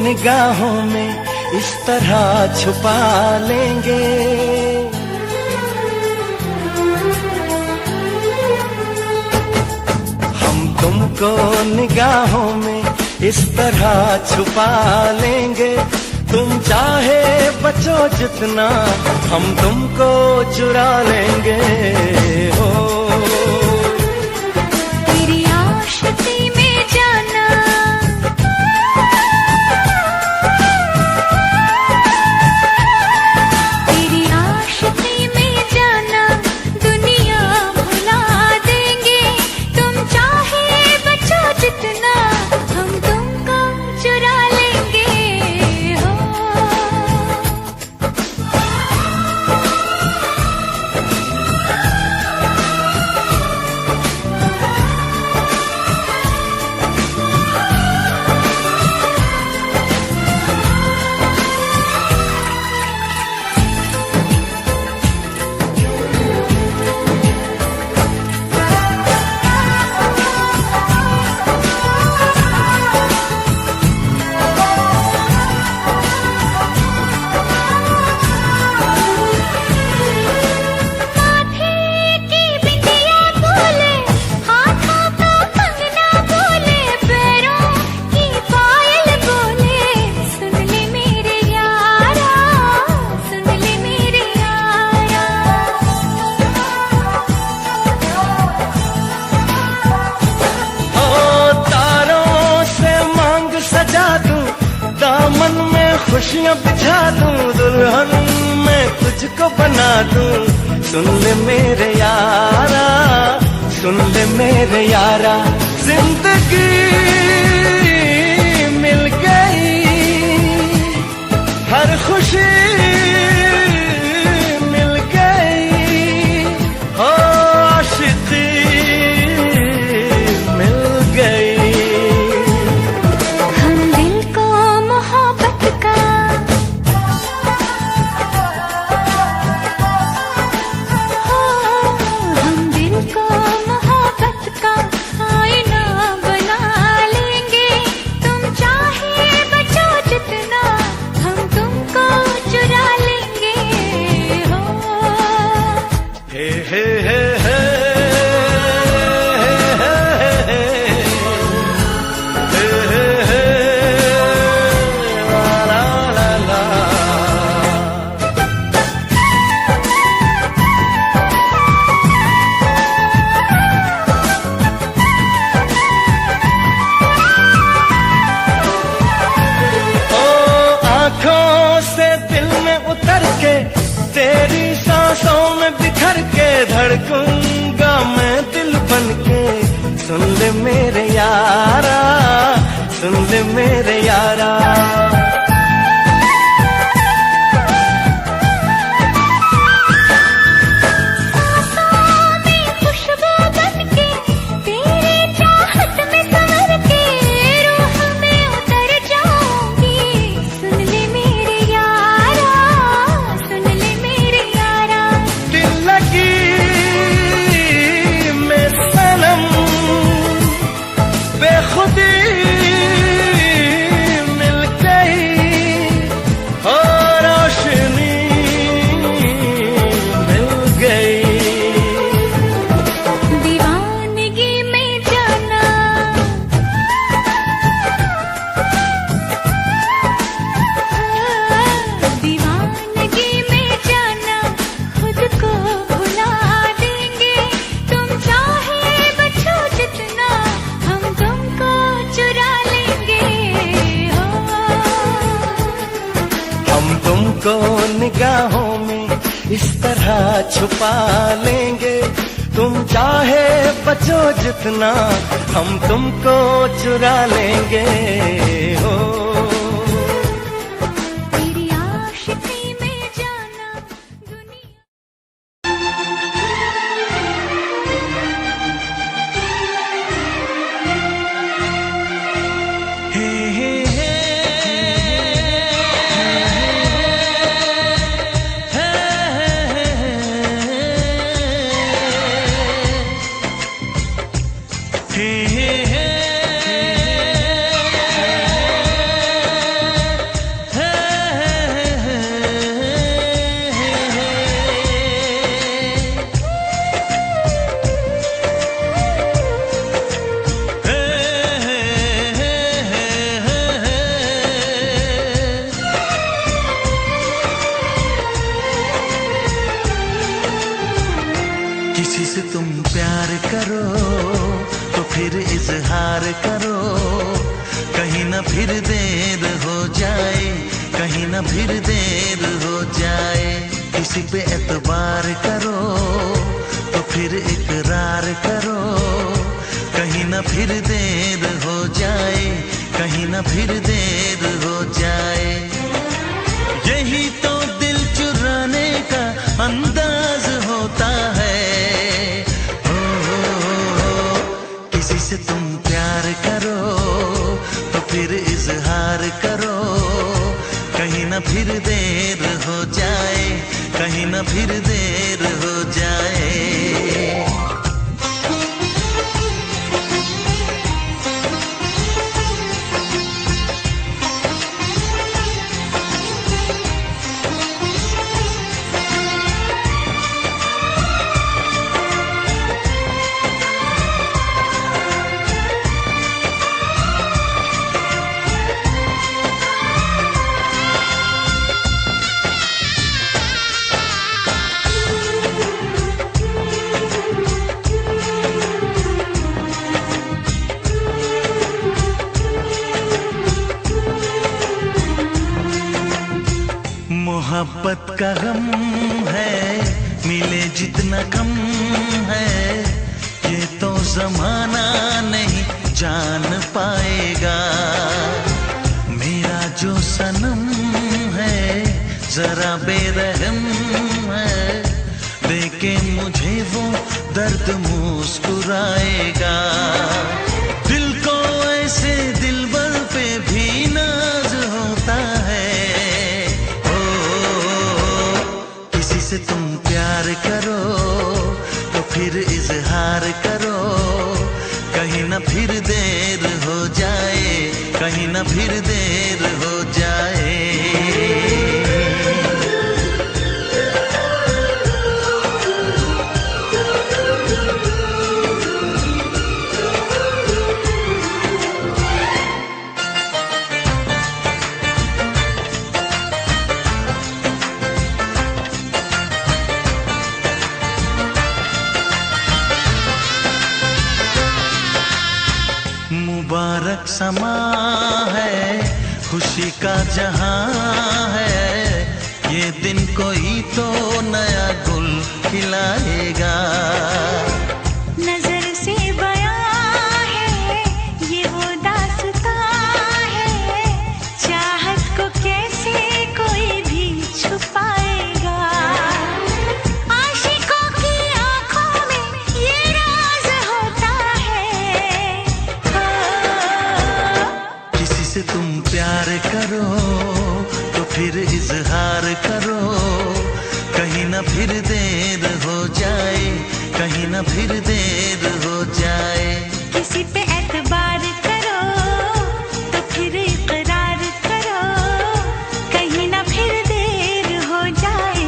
निगाहों में इस तरह छुपा लेंगे। हम तुमको निगाहों में इस तरह छुपा लेंगे। तुम चाहे बचो जितना, हम तुमको चुरा लेंगे। हो तेरी आशिकी में जाना, तेरी आशिकी में जाना, दुनिया भुला देंगे। तुम चाहे बचो जितना, हम तुमको चुरा लेंगे। हो खुशियाँ बिछा दूं, दुल्हन मैं तुझको बना दूं। सुन ले मेरे यारा, सुन ले मेरे यारा, जिंदगी मिल गई, हर खुशी मिल गई। हो आशिकी मिल गई। तेरी सांसों में बिखर के धड़कूंगा मैं दिल बन के। सुन ले मेरे यारा, सुन ले मेरे यारा। निगाहों में इस तरह छुपा लेंगे। तुम चाहे बचो जितना, हम तुमको चुरा लेंगे। हो तेरी आशिकी में जाना, दुनिया किसी से तुम प्यार करो तो फिर इजहार करो, कहीं ना फिर देर हो जाए, कहीं ना फिर देर हो जाए। किसी पे एतबार करो तो फिर इकरार करो, कहीं ना फिर देर हो जाए, कहीं ना फिर देर हो जाए। यही तो दिल चुराने का अंदाज होता है। किसी से तुम प्यार करो तो फिर इजहार करो, कहीं ना फिर देर हो जाए, कहीं ना फिर देर हो जाए। मोहब्बत का गम है, मिले जितना कम है, ये तो जमाना नहीं जान पाएगा। मेरा जो सनम है जरा बेरहम है, देखे मुझे वो दर्द मुस्कुराएगा। दिल को ऐसे दिलबर पे भी नाज होता है। से तुम प्यार करो तो फिर इजहार करो, कहीं ना फिर देर हो जाए, कहीं ना फिर देर हो जाए। मुबारक समा है, खुशी का जहां है, ये दिन कोई तो नया गुल खिलाएगा। नजर से बयां है ये वो दास्तां है, चाहत को कैसे कोई भी छुपाएगा। आशिकों की आंखों में ये राज होता है। किसी से तुम प्यार करो तो फिर इजहार करो, कहीं ना फिर देर हो जाए, कहीं ना फिर देर हो जाए। किसी पे एतबार करो तो फिर इकरार करो, कहीं ना फिर देर हो जाए,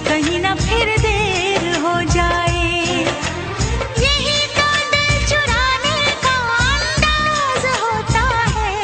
कहीं ना फिर देर हो जाए। यही तो दिल चुराने का अंदाज होता है।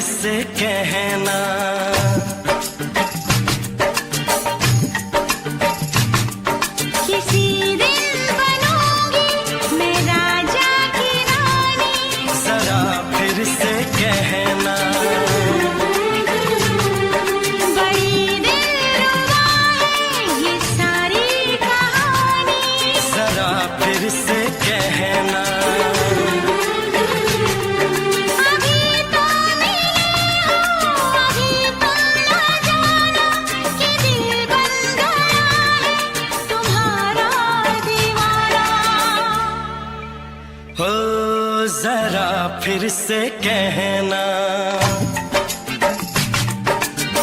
से कहना। किसी दिन बनूंगी मैं राजा की रानी, जरा फिर से कहना। बड़ी दिलरुबा है ये सारी कहानी, जरा फिर से कहना। अभी तो मिले हो, अभी तुम ना जाना कि दिल बन गया है तुम्हारा दीवाना। हो जरा फिर से कहना।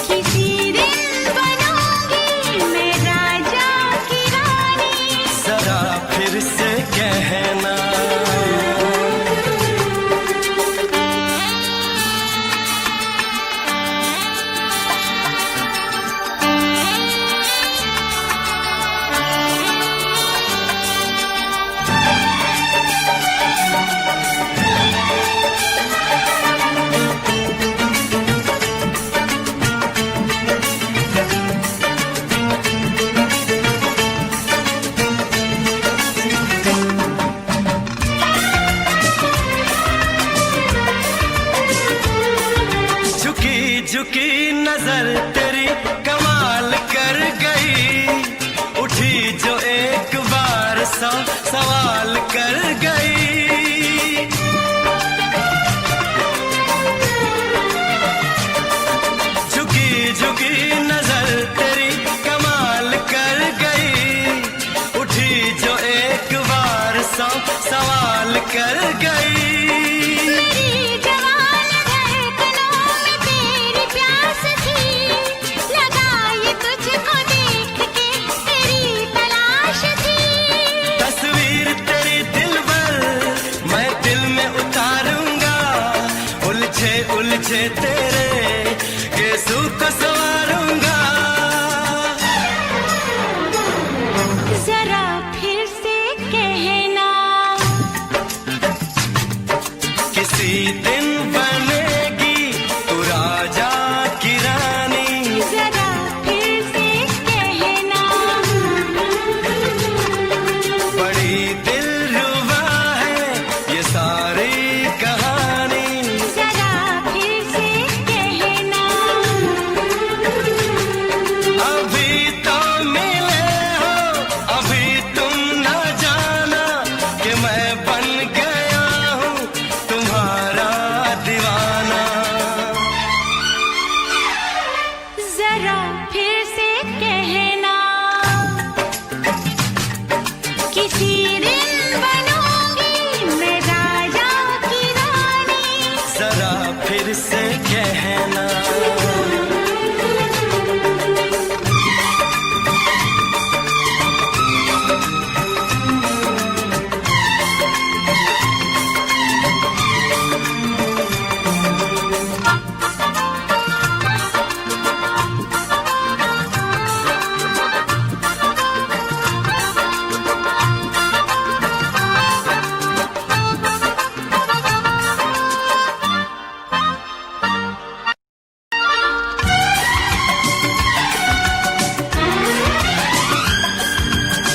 किसी दिन बनूंगी मैं राजा की रानी, जरा फिर से कहना। झुकी झुकी नजर तेरी कमाल कर गई, उठी जो एक बार सौ सवाल कर गई। झुकी झुकी नजर तेरी कमाल कर गई, उठी जो एक बार सौ सवाल कर गई। मेरी जवान धड़कनों में तेरी प्यास थी, लगाई तुझको देख के तेरी तलाश थी। तस्वीर तेरी दिल भर मैं दिल में उतारूंगा, उलझे उलझे तेरे गेसू को संवारूंगा। जरा फिर से कहना, किसी दिन बनेगी तू राजा की रानी, जरा फिर से कहना। बड़ी दिलरुबा है ये सारी कहानी। जरा फिर से कहना, अभी तो मिले हो, अभी तुम न जाना कि मैं बन गया हूँ तुम्हारा दीवाना। जरा फिर से कहना, किसी दिन बनूंगी मैं राजा की रानी, जरा फिर से कहना।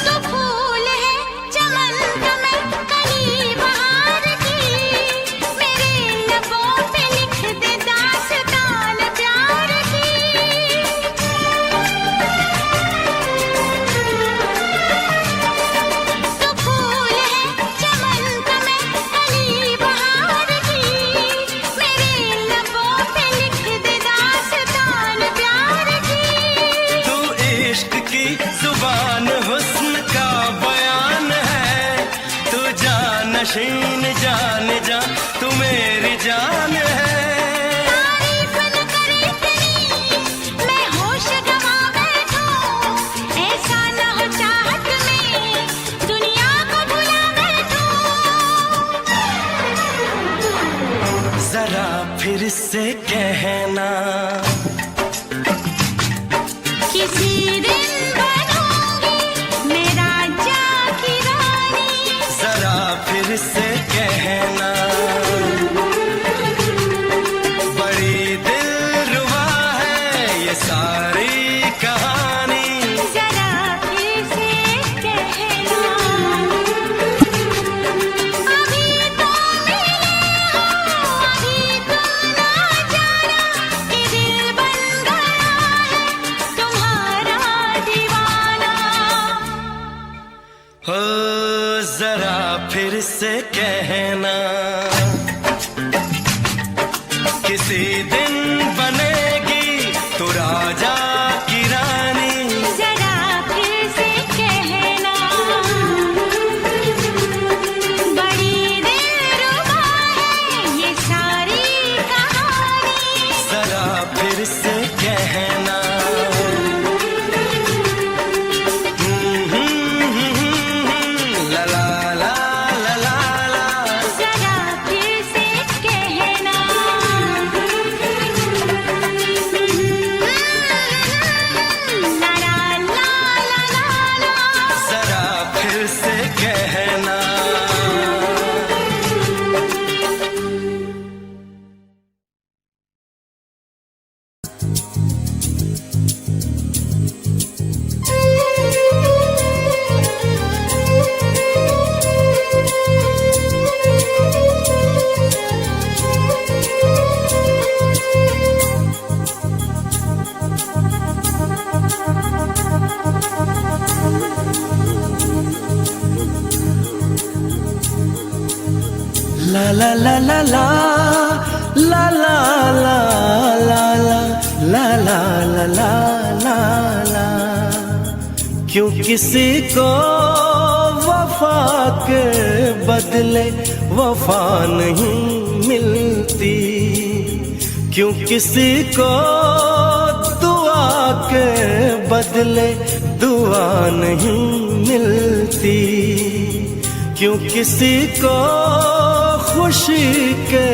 तो फूल है चमन का मैं कली बहार की, मेरे लबों पे लिख दे दास्तान प्यार की। तो फूल है चमन का मैं कली बहार की, मेरे लबों पे लिख दे दास्तान प्यार की। तू इश्क की जुबान हुस्न का बयान है, तू जानशीन जान जा तू मेरी जान है। तारीफ न करे तेरी मैं होश गवा बैठूं, ऐसा न हो चाहत में दुनिया को भुला बैठूं। जरा फिर से कहना, किसी दिन बनूंगी मैं राजा की रानी, जरा फिर से कहना। बड़ी हो जरा फिर से कहना, किसी दिन बनेगी तू राजा की रानी। जरा फिर से कहना, बड़ी दिलरुबा है ये सारी कहानी। जरा फिर से कहना, ला ला ला ला ला ला। जरा फिर से कहना, ला ला ला ला ला ला। जरा फिर से कहना। ला ला ला ला ला ला ला ला ला ला ला ला ला ला ला। क्यों किसी को वफा के बदले वफा नहीं मिलती, क्यों किसी को दुआ के बदले दुआ नहीं मिलती, क्यों किसी को खुशी के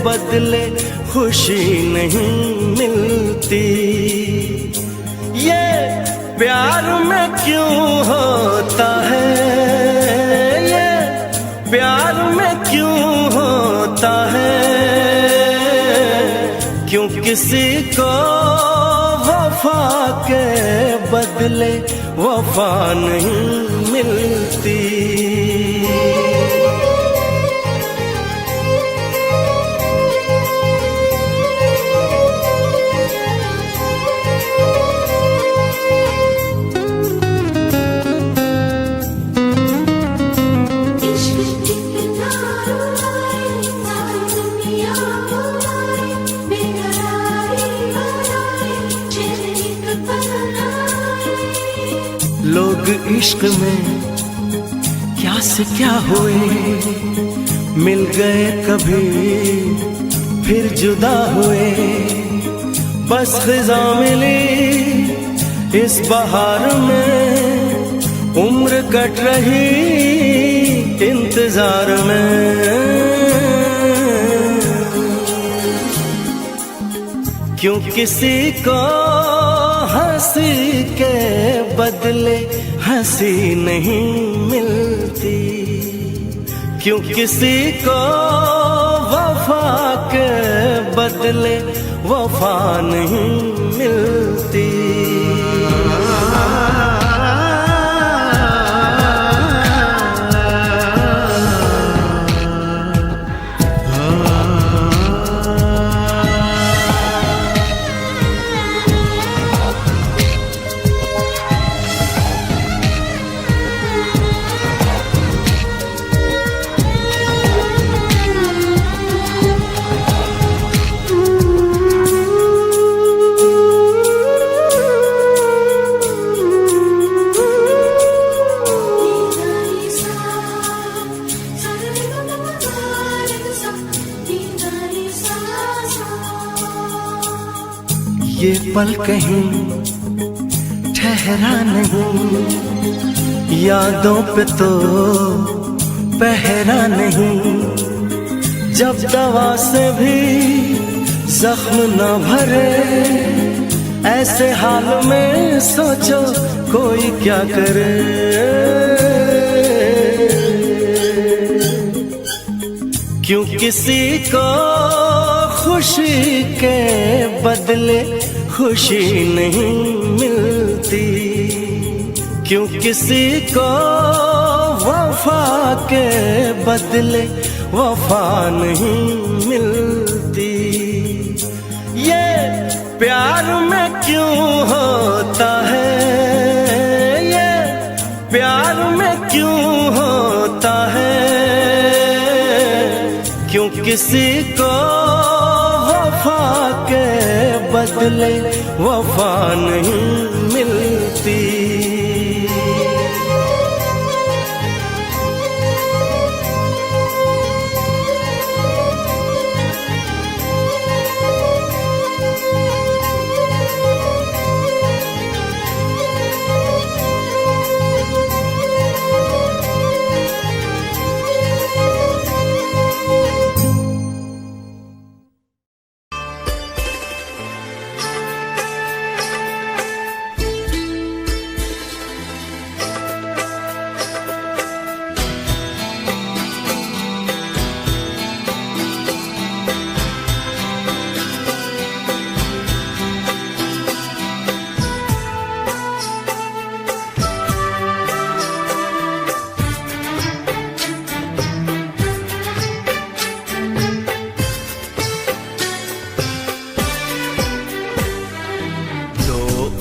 बदले खुशी नहीं मिलती। ये प्यार में क्यों होता है, ये प्यार में क्यों होता है, क्यों किसी को वफा के बदले वफा नहीं मिलती। लोग इश्क में क्या से क्या हुए, मिल गए कभी फिर जुदा हुए। बस खिज़ा मिली इस बहार में, उम्र कट रही इंतजार में। क्यों किसी को हंसी के बदले हंसी नहीं मिलती, क्यों किसी को वफा के बदले वफा नहीं मिलती। ये पल कहीं ठहरा नहीं, यादों पे तो पहरा नहीं। जब दवा से भी जख्म न भरे, ऐसे हाल में सोचो कोई क्या करे। क्यों किसी को खुशी के बदले खुशी नहीं मिलती, क्यों किसी को वफा के बदले वफा नहीं मिलती। ये प्यार में क्यों होता है, ये प्यार में क्यों होता है, क्यों किसी को वफा के बदले वफा नहीं मिलती।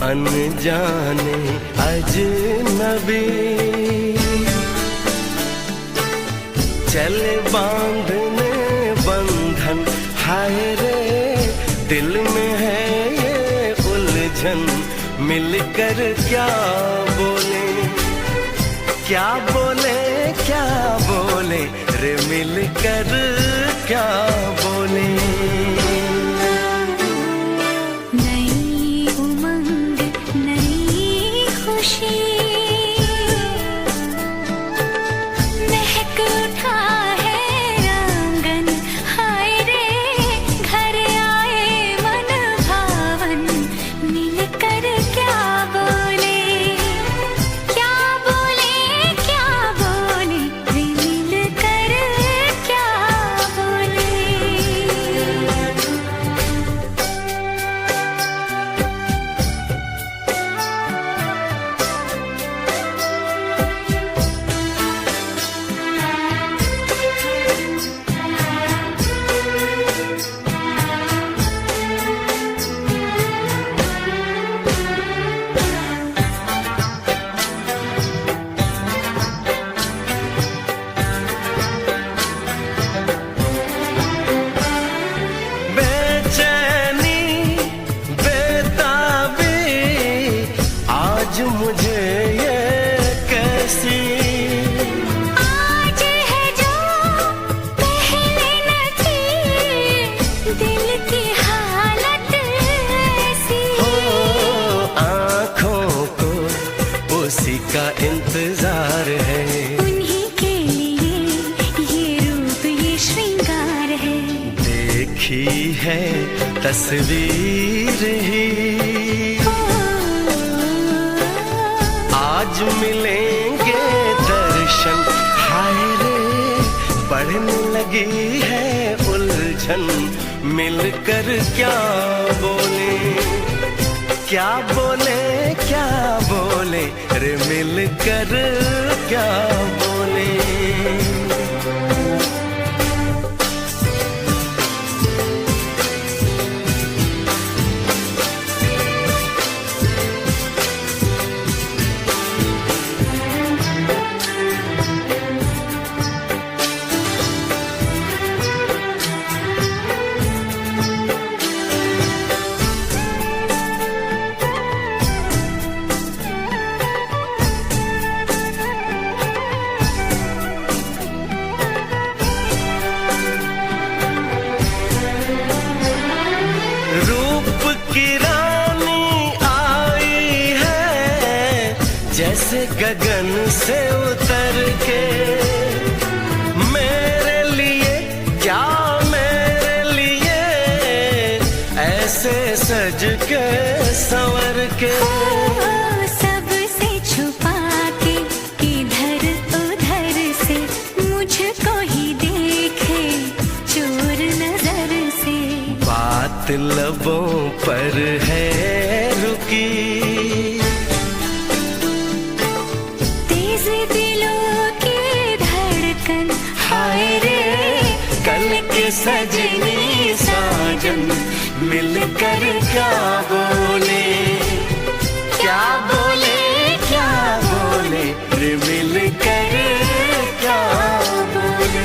अनजाने अजनबी चले बांधने बंधन, हाय रे दिल में है ये उलझन। मिलकर क्या बोले, क्या बोले, क्या बोले रे, मिलकर क्या बोले। मुझे ये कैसी आज है जो पहले न थी, दिल की हालत ऐसी हो, आँखों को उसी का इंतजार है। उन्हीं के लिए ये रूप ये श्रृंगार है। देखी है तस्वीर ही आज मिलेंगे दर्शन, हाय रे बढ़ने लगी है उलझन। मिलकर क्या बोले, क्या बोले, क्या बोले रे, मिलकर क्या बोले। जैसे गगन से उतर के मेरे लिए, क्या मेरे लिए ऐसे सज के संवर के। सबसे छुपा के इधर उधर से मुझको ही देखे चोर नजर से। बात लबों पर है रुकी, सजनी साजन मिलकर क्या बोले, क्या बोले, क्या बोले रे, मिलकर क्या बोले।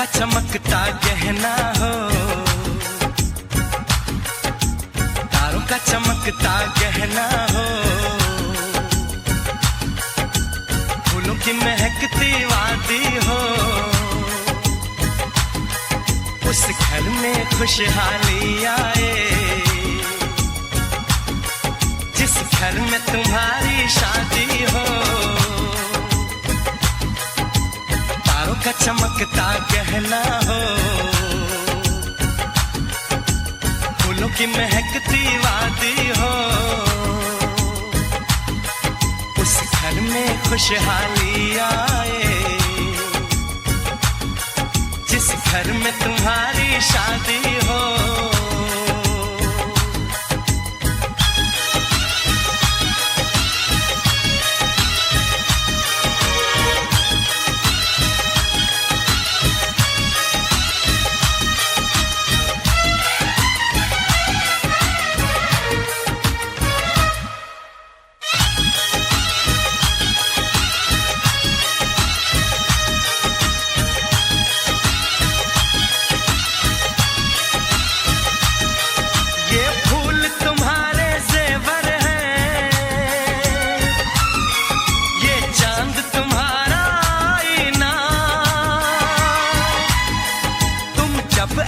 चमकता गहना हो, तारों का चमकता गहना हो, फूलों की महकती वादी हो, उस घर में खुशहाली आए जिस घर में तुम्हारी शादी हो। का चमकता गहना हो, फूलों की महकती वादी हो, उस घर में खुशहाली आए जिस घर में तुम्हारी शादी हो।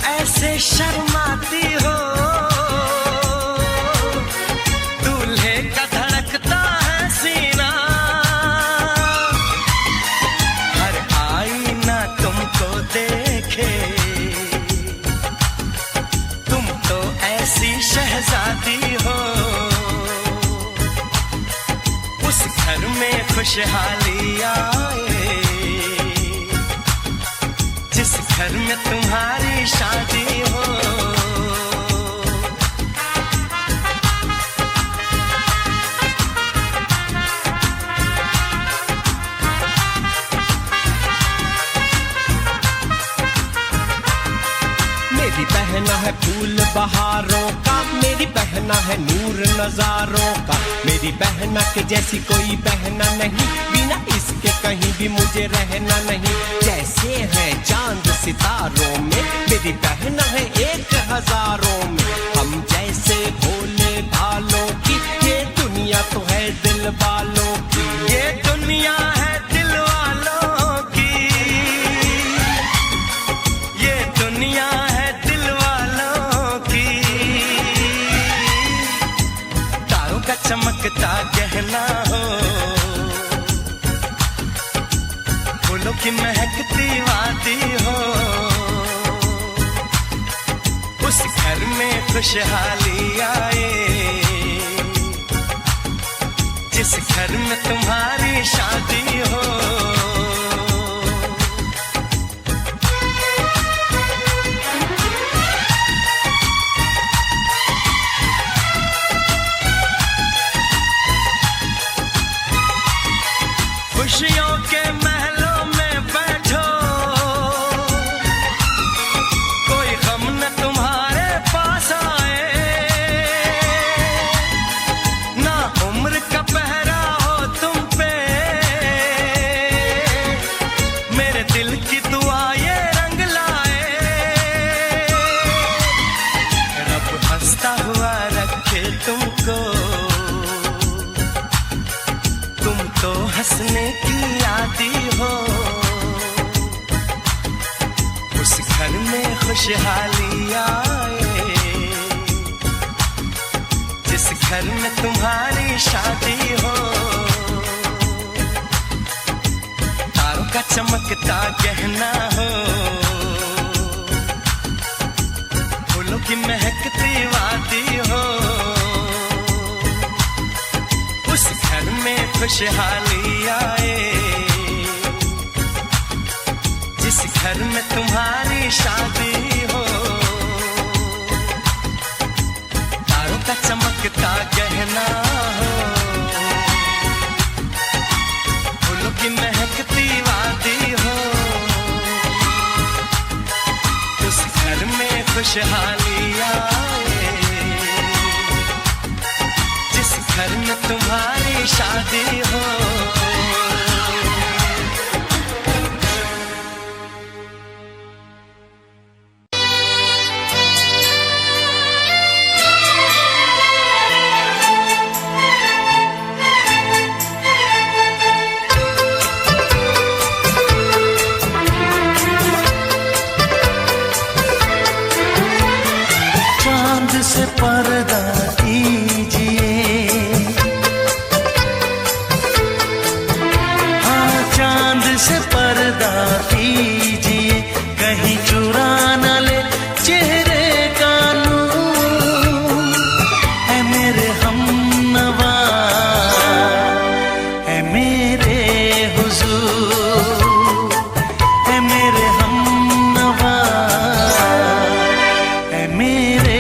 ऐसे शर्माती हो, दूल्हे का धड़कता है सीना, हर आईना तुमको देखे, तुम तो ऐसी शहजादी हो, उस घर में खुशहाली आए जिस घर में तुम्हारी शादी हो। मेरी बहना है फूल बहारों का, मेरी बहना है नूर नजारों का, मेरी बहना के जैसी कोई बहना नहीं, बिना इसके कहीं भी मुझे रहना नहीं। जैसे है चांद सितारों में, मेरी बहना है एक हजारों में, हम जैसे भोले भालों की, ये दुनिया तो है दिल वालों की, ये दुनिया है दिल वालों की, ये दुनिया है दिल वालों की। तारों का चमकता गहना हो, फूलों की महकती वादी हो, उस घर में खुशहाली आए जिस घर में तुम्हारी शादी हो। खुशहाली आए, जिस घर में तुम्हारी शादी हो, तारों का चमकता गहना हो, फूलों की महकती वादी हो, उस घर में खुशहाली आए, जिस घर में तुम्हारी शादी हो, तारों का चमकता गहना हो, फूलों की महकती वादी हो, उस घर में खुशहाली आए, जिस घर में तुम्हारी शादी हो। से पर्दा कीजिए, हाँ चांद से पर्दा कीजिए, कहीं चुरा न ले चेहरे का नूर। है मेरे हमनवा, है मेरे हुजूर, है मेरे हमनवा, है मेरे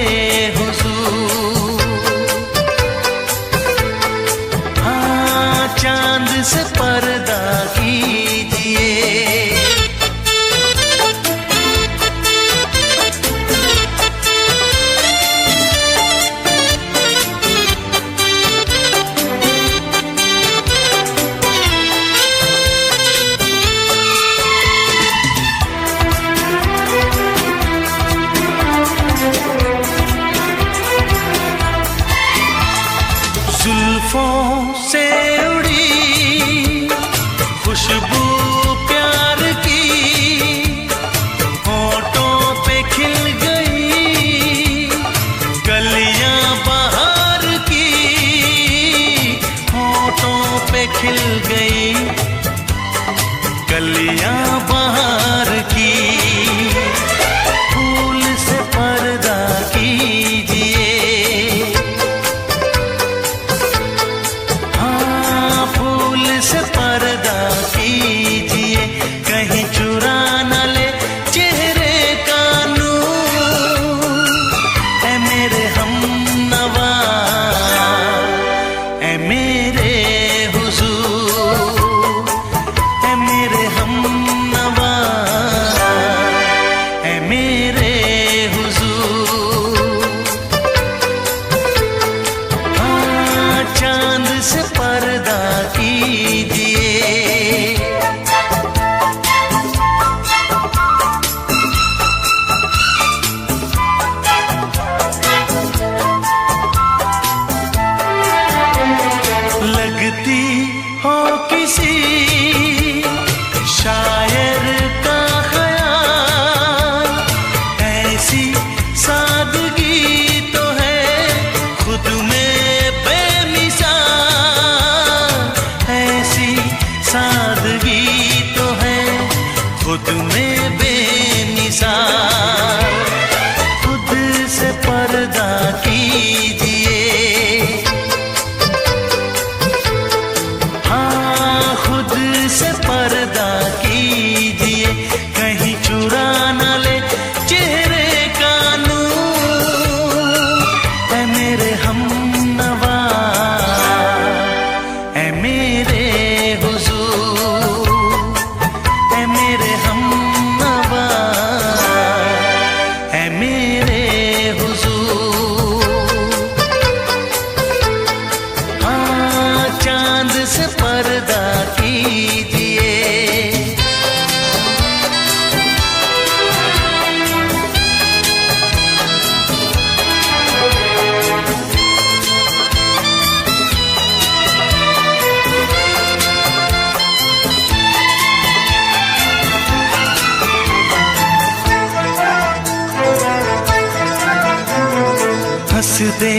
दे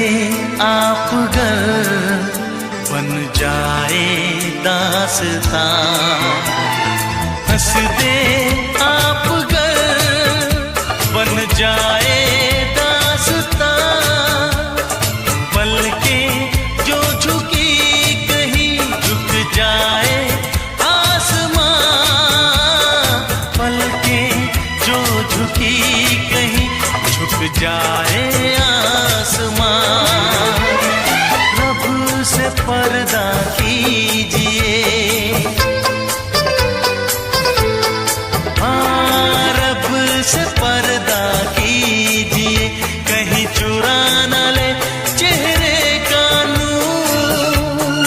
आप गर बन जाए दास्तां, हंस दे आप गर बन जाए दास्तां, पलके जो झुकी कहीं झुक जाए आसमां, पलके जो झुकी कहीं झुक जाए आसमां। रब से पर्दा कीजिए, हाँ रब से पर्दा कीजिए, कहीं चुरा न ले चेहरे का नूर।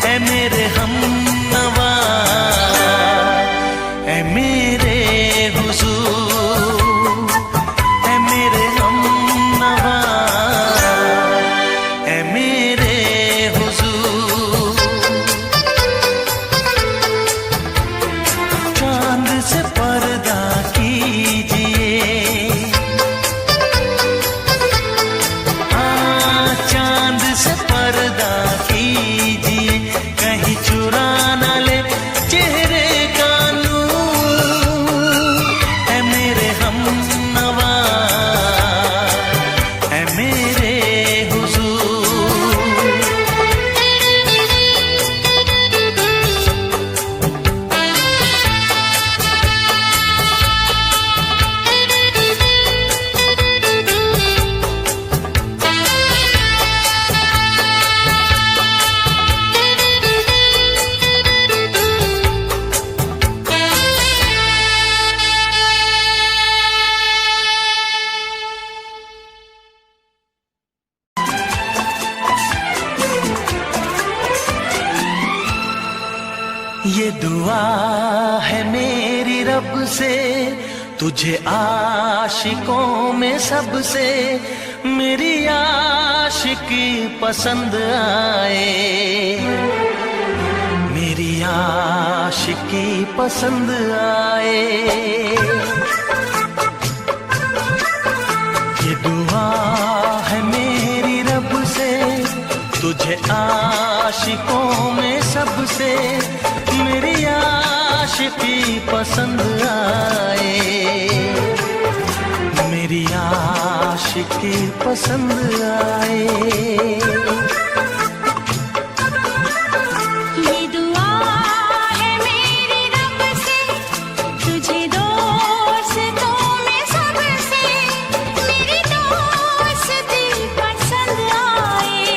ऐ मेरे हमनवा, ऐ मेरे हुजूर, ऐ मेरे हमनवा, ऐ मेरे हुजूर। चांद से पर्दा कीजिए, हाँ चांद से पर्दा कीजिए, कहीं चुरा न ले चेहरे का नूर। ऐ मेरे हमनवा, ऐ मेरे हुजूर। ये दुआ है मेरी रब से, तुझे आशिकों में सबसे मेरी आशिकी पसंद आए, मेरी आशिकी पसंद आए। ये दुआ है मेरी रब से, तुझे आशिकों में सबसे मेरी आशिकी पसंद आए, मेरी आशिकी पसंद आए। ये दुआ है मेरी रब से, तुझे दोस्तों में सबसे मेरी दोस्ती पसंद आए,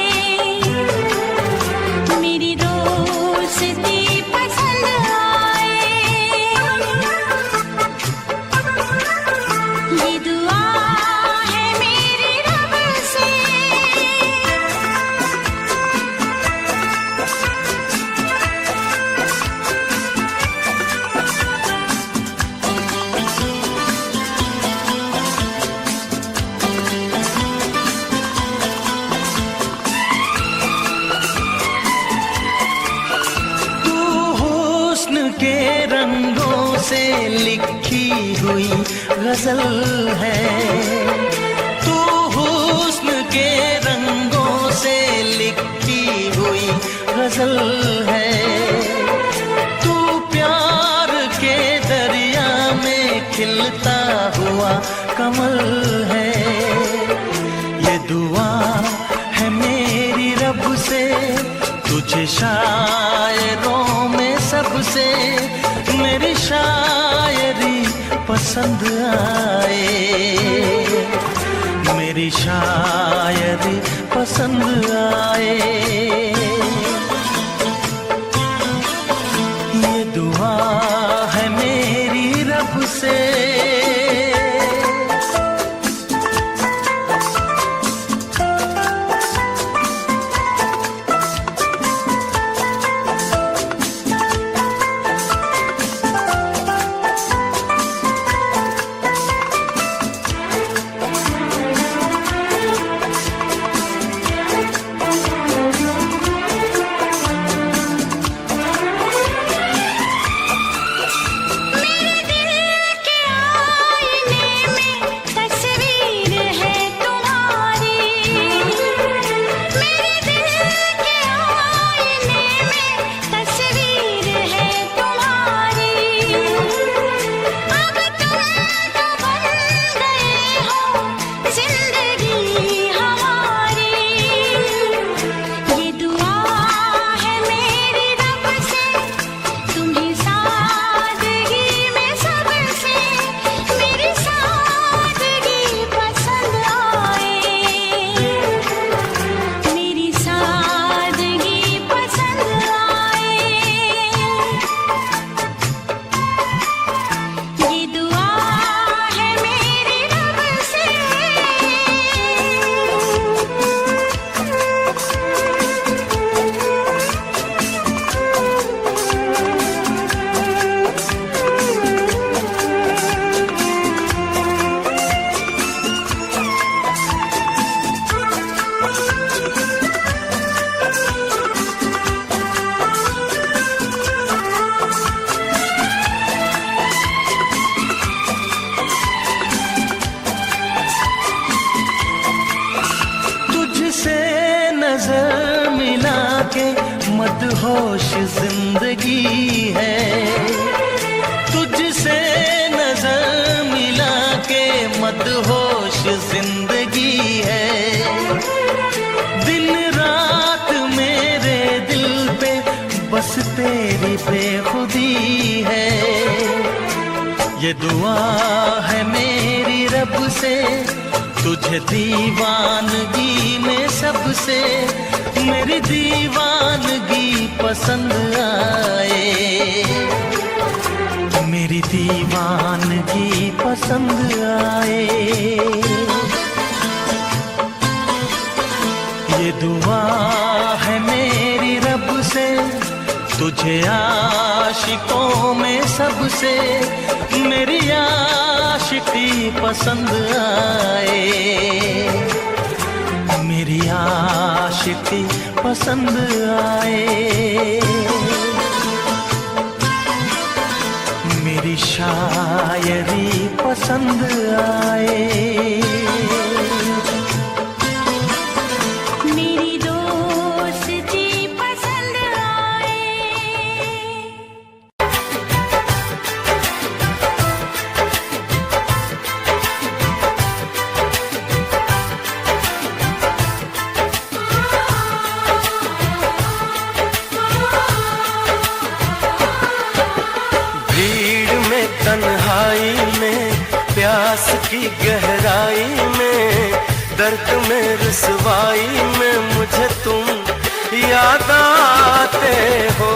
मेरी दोस्ती पसंद आए। ये दुआ है मेरी रब से। तू हुस्न के रंगों से लिखी हुई गजल है, तू हुस्न के रंगों से लिखी हुई गजल है, तू प्यार के दरिया में खिलता हुआ कमल है। ये दुआ है मेरी रब से, तुझे शायरों में सबसे मेरी शायरी पसंद आए, मेरी शायरी पसंद आए। ये दुआ है मेरी रब से। मदहोश जिंदगी है, तुझसे नजर मिला के मदहोश जिंदगी है। दिन रात मेरे दिल पे बस तेरी बेखुदी है। ये दुआ है मेरी रब से, तुझे दीवानगी में सबसे मेरी दीवानगी पसंद आए, मेरी दीवानगी पसंद आए। ये दुआ है मेरी रब से, तुझे आशिकों में सबसे मेरी आशिकी पसंद आए, मेरी आशिकी पसंद आए। मेरी शायरी पसंद आए, मेरी दोस्ती पसंद आए। भीड़ में तन्हाई में प्यास की गहराई में दर्द में रुसवाई में मुझे तुम याद आते हो,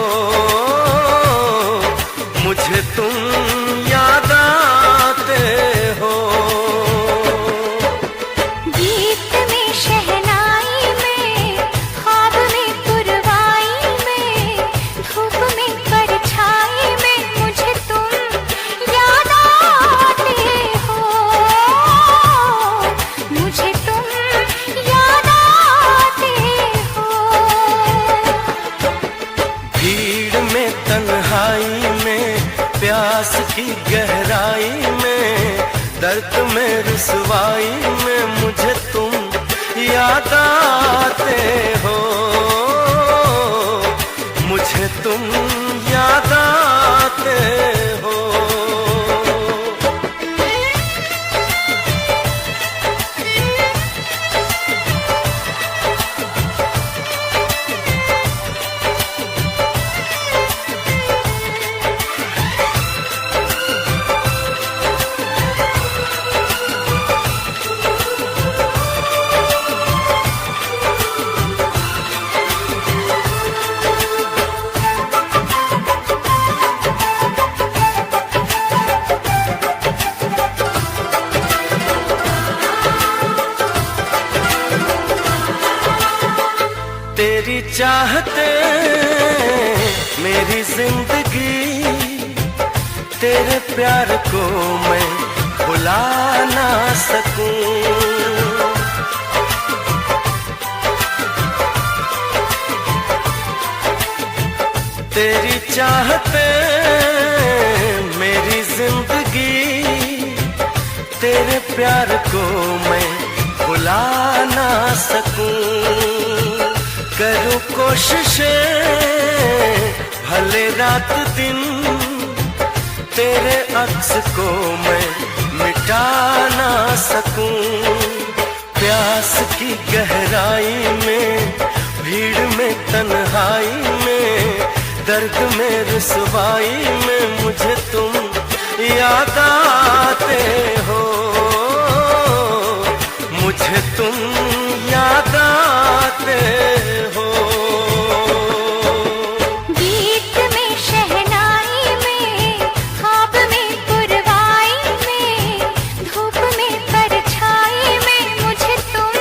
मुझे तुम याद आते हो। गीत में शहनाई में ख्वाब में पुरवाई में धूप में परछाई में मुझे तुम याद आते हो, मुझे तुम याद आते हो। भीड़ में तन्हाई में प्यास की गहराई में दर्द में रुसवाई में मुझे तुम याद आते हो, मुझे तुम याद आते हो। तेरी चाहते मेरी जिंदगी, तेरे प्यार को मैं भुला ना सकूं। तेरी चाहते मेरी जिंदगी, तेरे प्यार को मैं भुला ना सकूं। करूं कोशिशें भले रात दिन, तेरे अक्स को मैं मिटा ना सकूं। प्यास की गहराई में भीड़ में तन्हाई में दर्द में रुसवाई में मुझे तुम याद आते हो, मुझे तुम याद आते हो। गीत में शहनाई में ख्वाब में पुरवाई में धूप में परछाई में मुझे तुम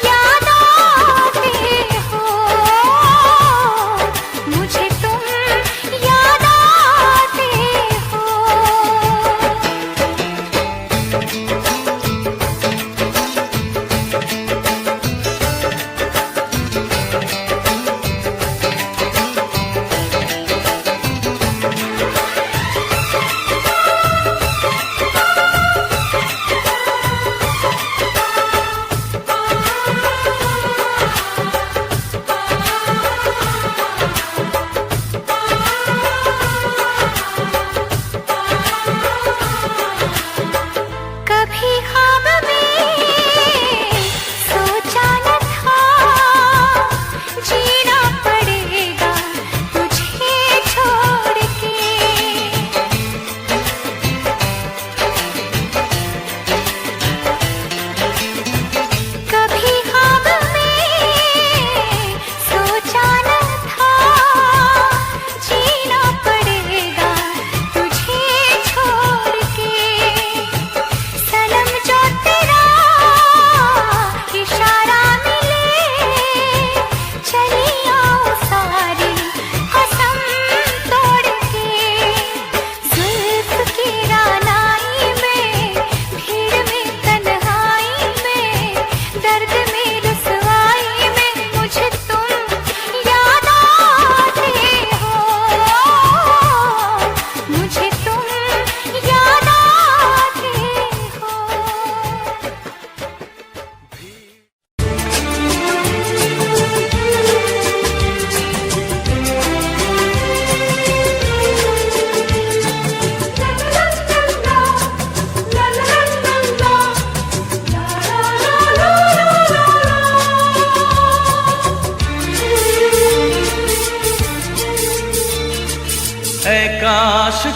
याद आते हो, मुझे तुम याद आते हो।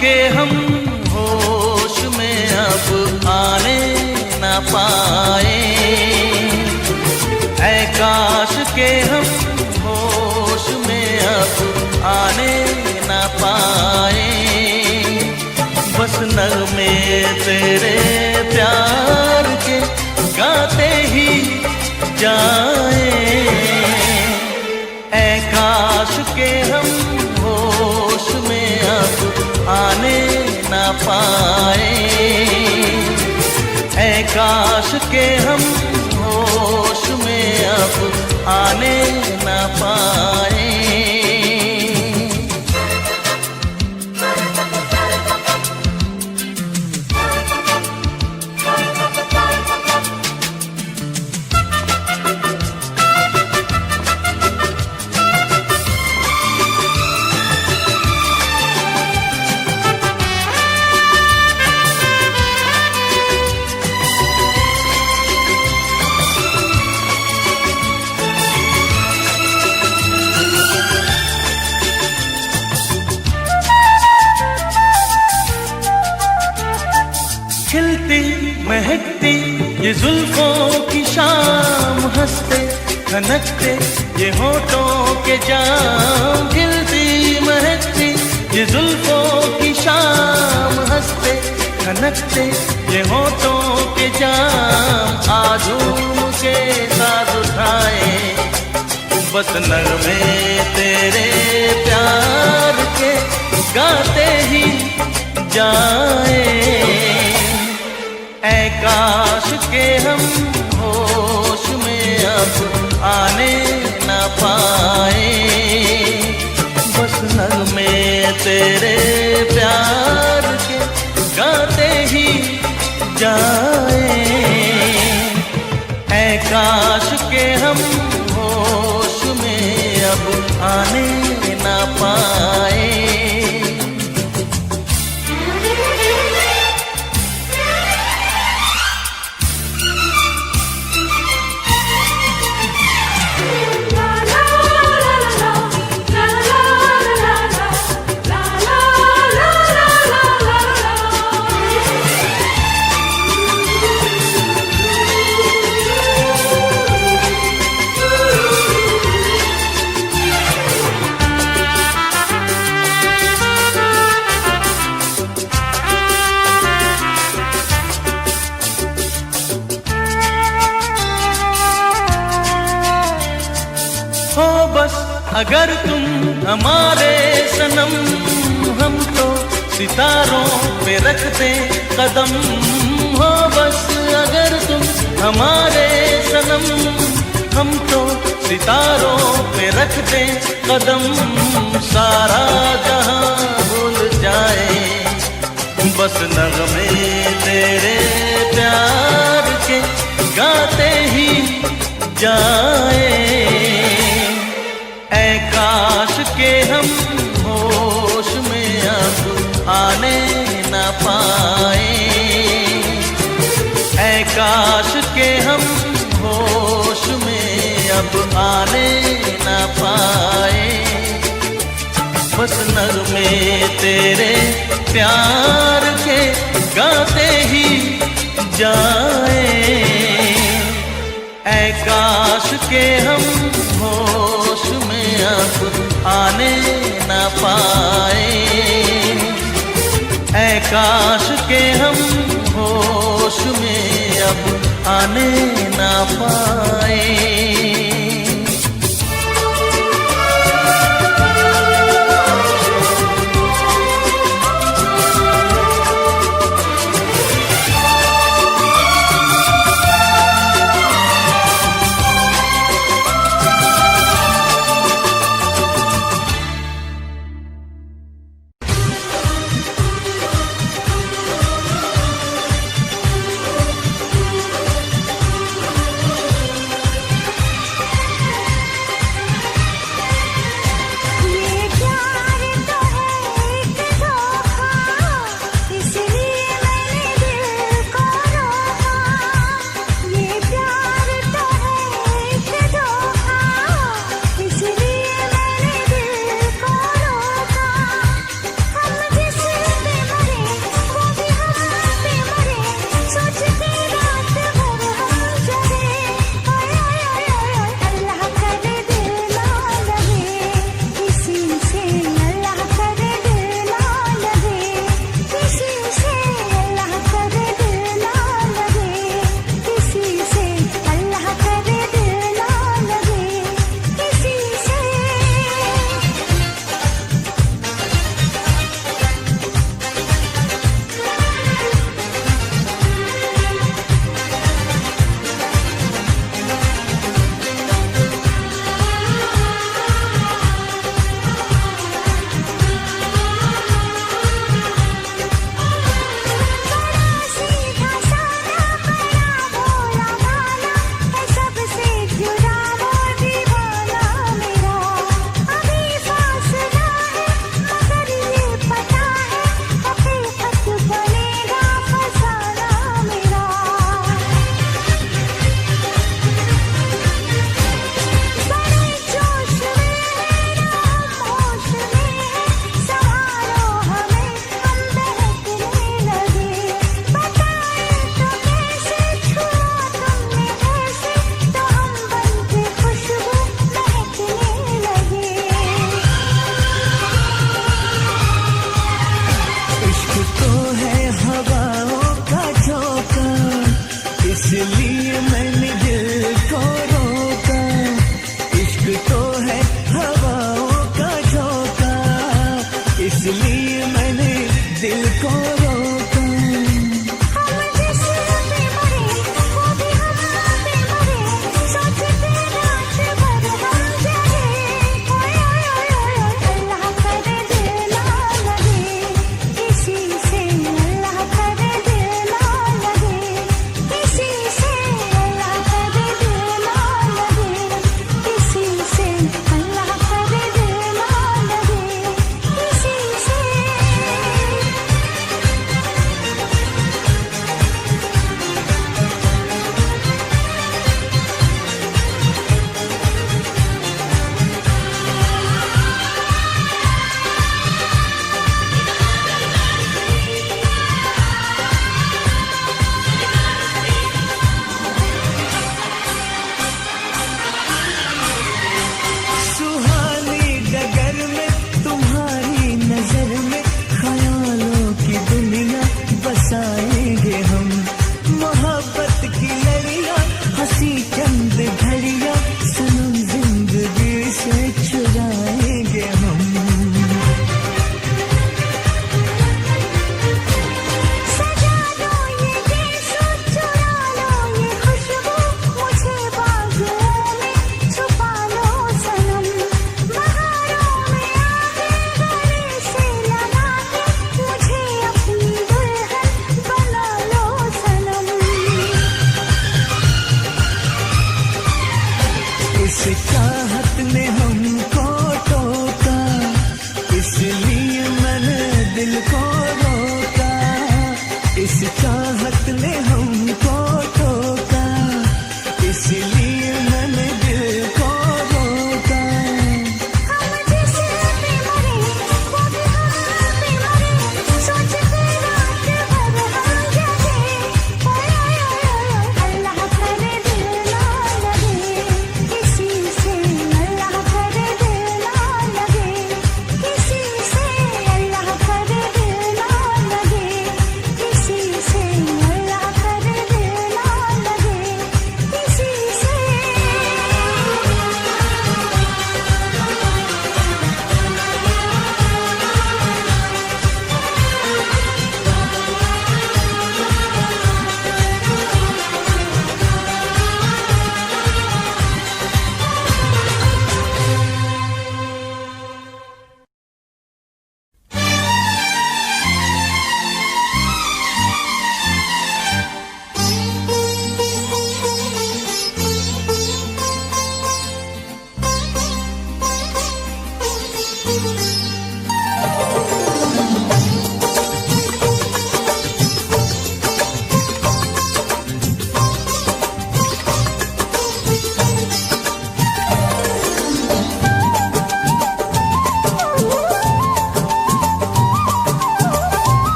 के हम होश में अब आने ना पाए, ऐ काश के हम होश में अब आने ना पाए। बस नगमे तेरे प्यार के गाते ही जाए, ऐ काश के हम होश में अब आने ना पाए, ऐ काश के हम होश में अब आने ना पाए। खिलती महकती ये जुल्फों की शाम, हंसते खनकते ये होठों के जाम। खिलती महकती ये जुल्फों की शाम, हंसते खनकते ये होठों के जाम। आजूम के साथ उठाए बस नगमे तेरे प्यार के गाते ही जाए, ऐ काश के हम होश में अब आने ना पाए। बस नगमे तेरे प्यार के गाते ही जाए, ऐ काश के हम होश में अब आने ना पाए। हो बस अगर तुम हमारे सनम, हम तो सितारों पे रखते कदम। हो बस अगर तुम हमारे सनम, हम तो सितारों पे रखते कदम। सारा जहां भूल जाए बस नगमे तेरे प्यार के गाते ही जाए, ऐ काश के हम होश में अब आने ना पाए, ऐ काश के हम होश में अब आने ना पाए। बस नगमे तेरे प्यार के गाते ही जाए, ऐ काश के हम होश में अब आने ना पाए, ऐ काश के हम होश में अब आने ना पाए।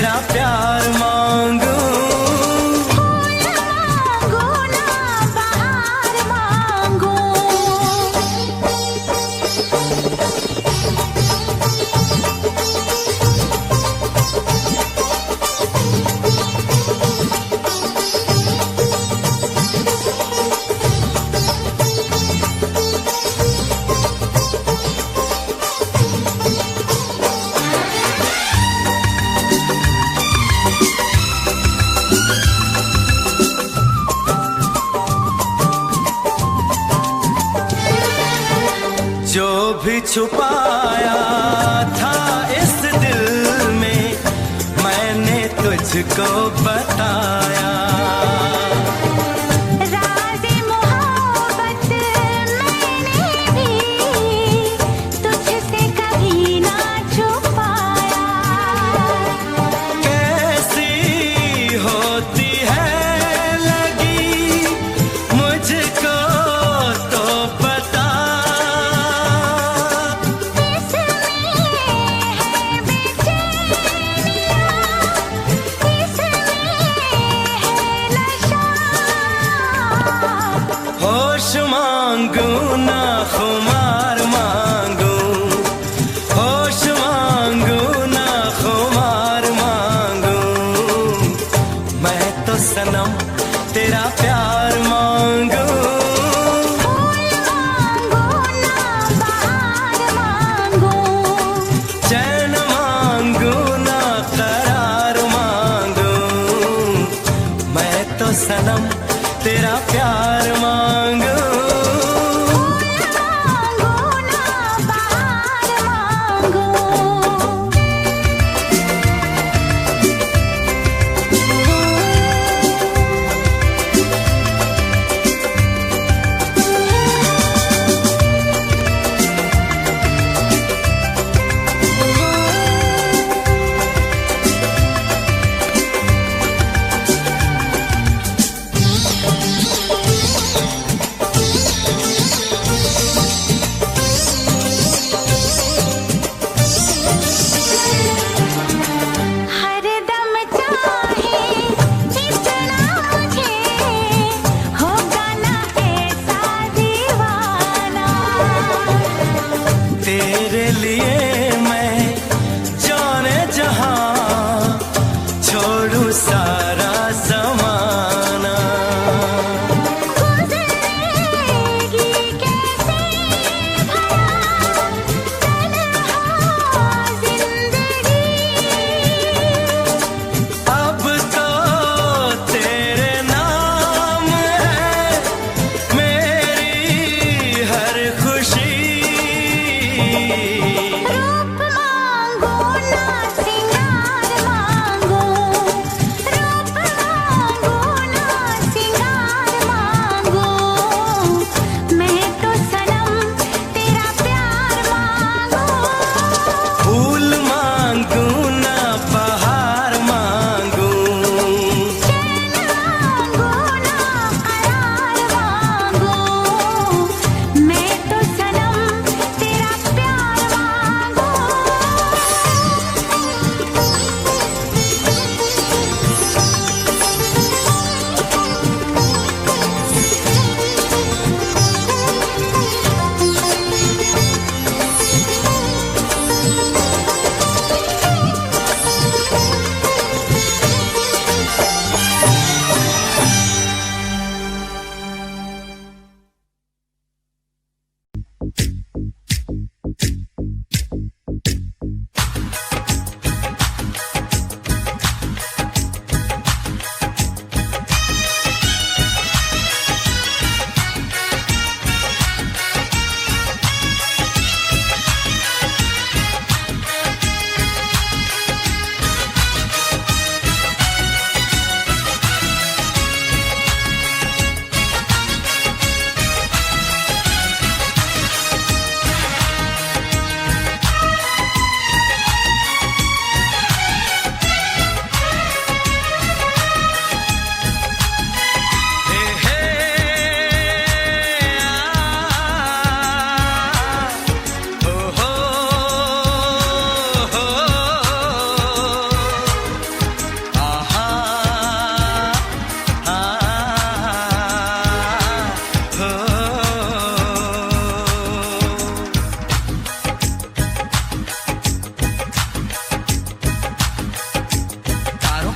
तेरा प्यार मांगू। फूल मांगो ना बहार मांगो। जो भी छुपाया था इस दिल में मैंने तुझको बताया। राज़े मोहब्बत मैंने भी तुझसे कभी ना छुपाया। कैसी होती है लगी मुझको तो बता। इसमें है बेचैनियाँ, इसमें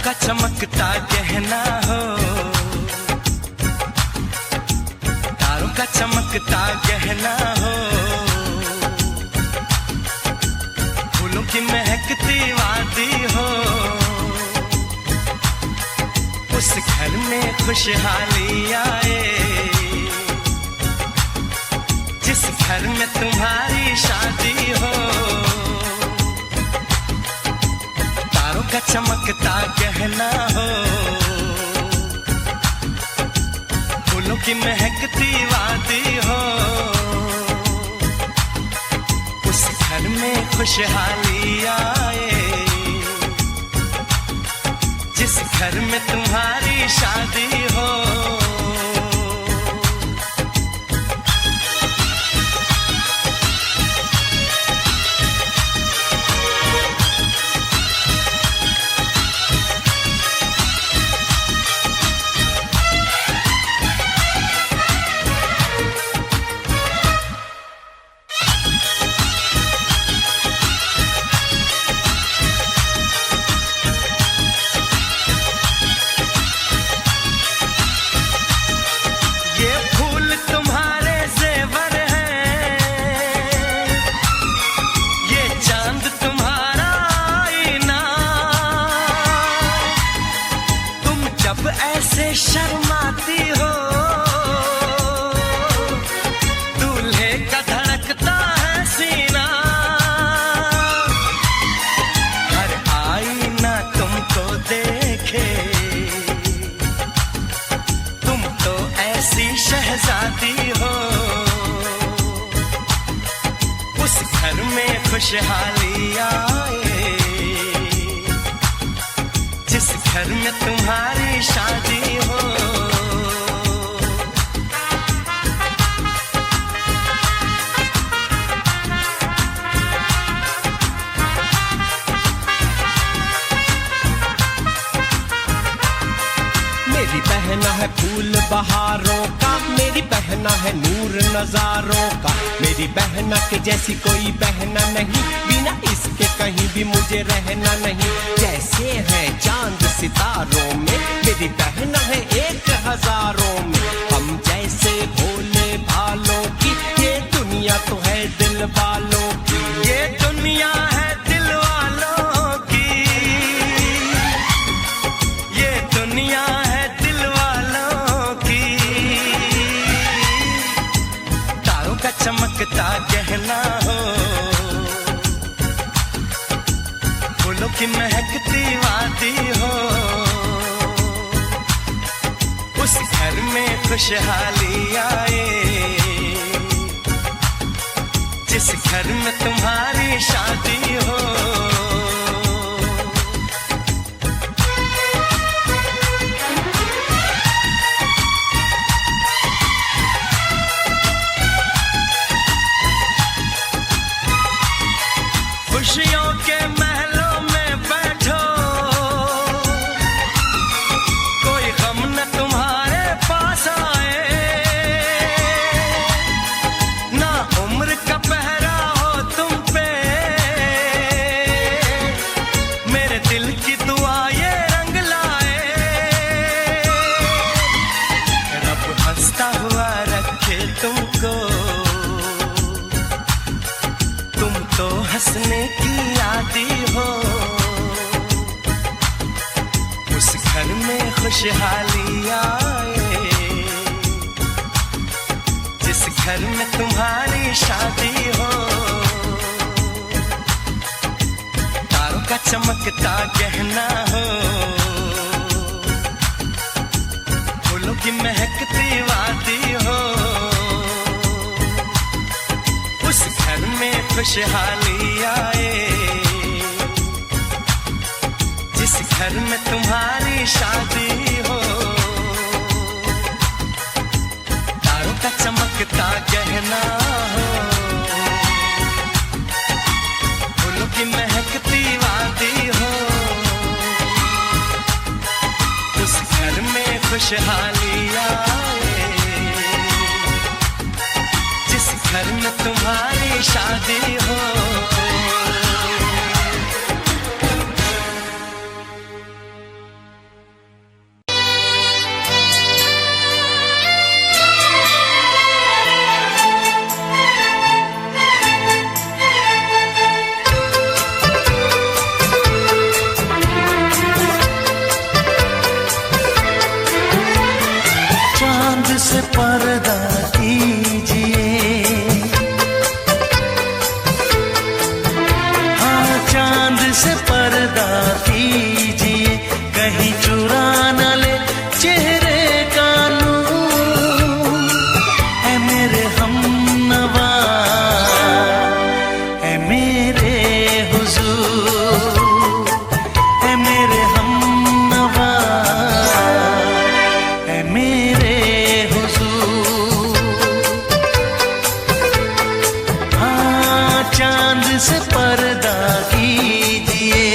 का चमकता गहना हो, तारों का चमकता गहना हो, फूलों की महकती वादी हो, उस घर में खुशहाली आए, जिस घर में तुम्हारी शादी हो। तारों का चमकता गहना हो, फूलों की महकती वादी हो, उस घर में खुशहाली आए, जिस घर में तुम्हारी शादी हो। ऐसे शर्माती हो, दूल्हे का धड़कता है सीना, हर आईना तुमको देखे, तुम तो ऐसी शहजादी हो, उस घर में खुशहाली आए, जिस घर में तुम्हारी शादी हो। मेरी बहना है फूल बहारों का, मेरी बहना है नूर नजारों का, मेरी बहना के जैसी कोई बहना नहीं, बिना इसके कहीं भी मुझे रहना नहीं। जैसे है चांद सितारों में, मेरी बहना है 1000 में, हम जैसे भोले भालों की, ये दुनिया तो है दिल वालों की, ये दुनिया है दिल वालों की, ये दुनिया है दिल वालों की। तारों का चमकता गहना हो, फूलों की महकती वादी हो, उस घर में खुशहाली आए, जिस घर में तुम्हारी शादी हो। खुशियों के महलों में बैठो, कोई गम न तुम्हारे पास आए, ना उम्र का पहरा हो तुम पे, मेरे दिल की दुआ ये रंग लाए, रब हंसता हुआ रखे तुमको, तुम तो हंसने की आदी हो, उस घर में खुशहाली आए, जिस घर में तुम्हारी शादी हो। तारों का चमकता गहना हो, फूलों की महकती वादी हो, उस घर में खुशहाली आए, जिस घर में तुम्हारी शादी हो। तारों का चमकता गहना हो, फूलों की महकती वादी हो, उस घर में खुशहाली आए, जिस घर में तुम्हारी शादी हो। पर्दा कीजिए, हाँ चांद से पर्दा कीजिए, कहीं चुरा न ले चेहरे का नूर। ऐ मेरे हमनवा, ऐ मेरे हुजूर, ऐ मेरे हमनवा, ऐ मेरे हुजूर। हाँ चांद से पर्दा कीजिए।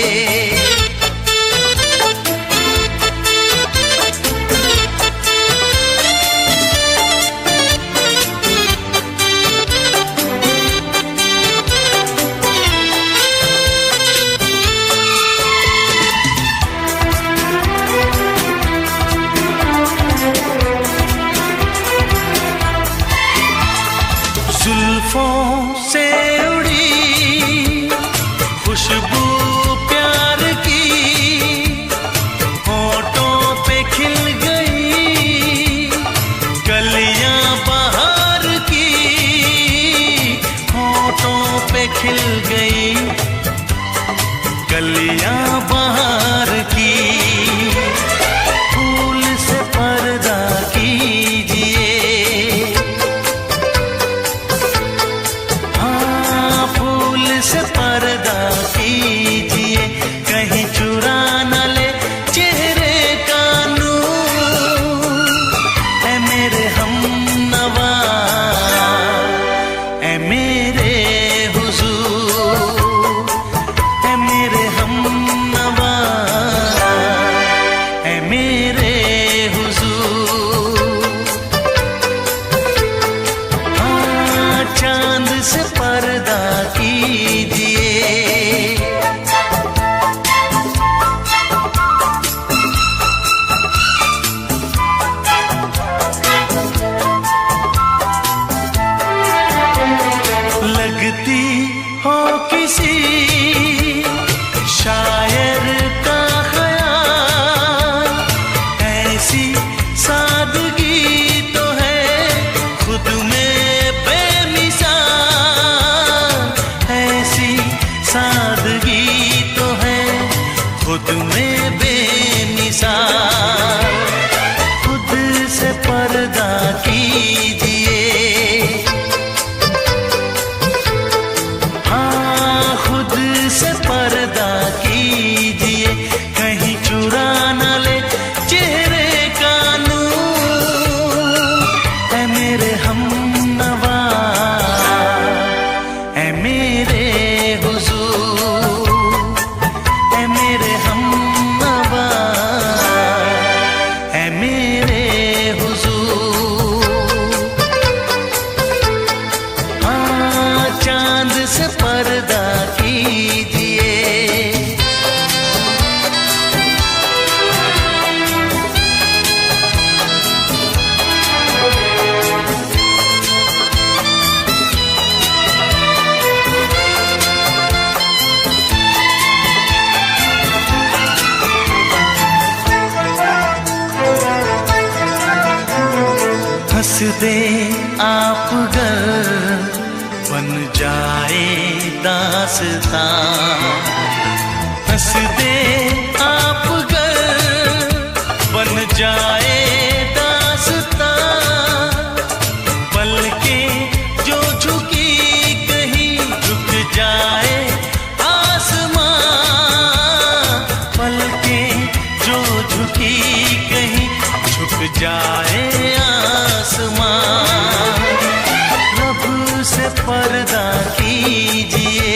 जुल्फों से उड़ी खुशबू प्यार की, होठों पे खिल गई कलियां बहार की, होठों पे खिल गई कलियां बहार की। फूल से पर्दा कीजिए, से पर्दा कीजिए, कहीं चुरा न ले चेहरे का नूर। ऐ मेरे हमनवा, ऐ मेरे हुजूर, ऐ मेरे हमनवा, ऐ मेरे हुजूर। हाँ चांद से पर्दा कीजिए। लगती हो किसी शायर का ख़याल, ऐसी सादगी तो है खुद में बेमिसाल, ऐसी सादगी तो है खुद में बेमिसाल। खुद से पर्दा कीजिए, हाँ खुद से पर्दा कीजिए, कहीं चुरा न ले चेहरे का नूर। ऐ मेरे हमनवा, ऐ मेरे हुजूर, ऐ मेरे हमनवा, ऐ मेरे हुजूर। हाँ चांद से पर्दा कीजिए। हंस दे आप गर बन जाए दास्तां, हंस दे आप गर बन जाए दास्तां। पलकें जो झुकी कहीं झुक जाए आसमां, पलकें जो झुकी कहीं झुक जाए आसमां। रब से पर्दा कीजिए,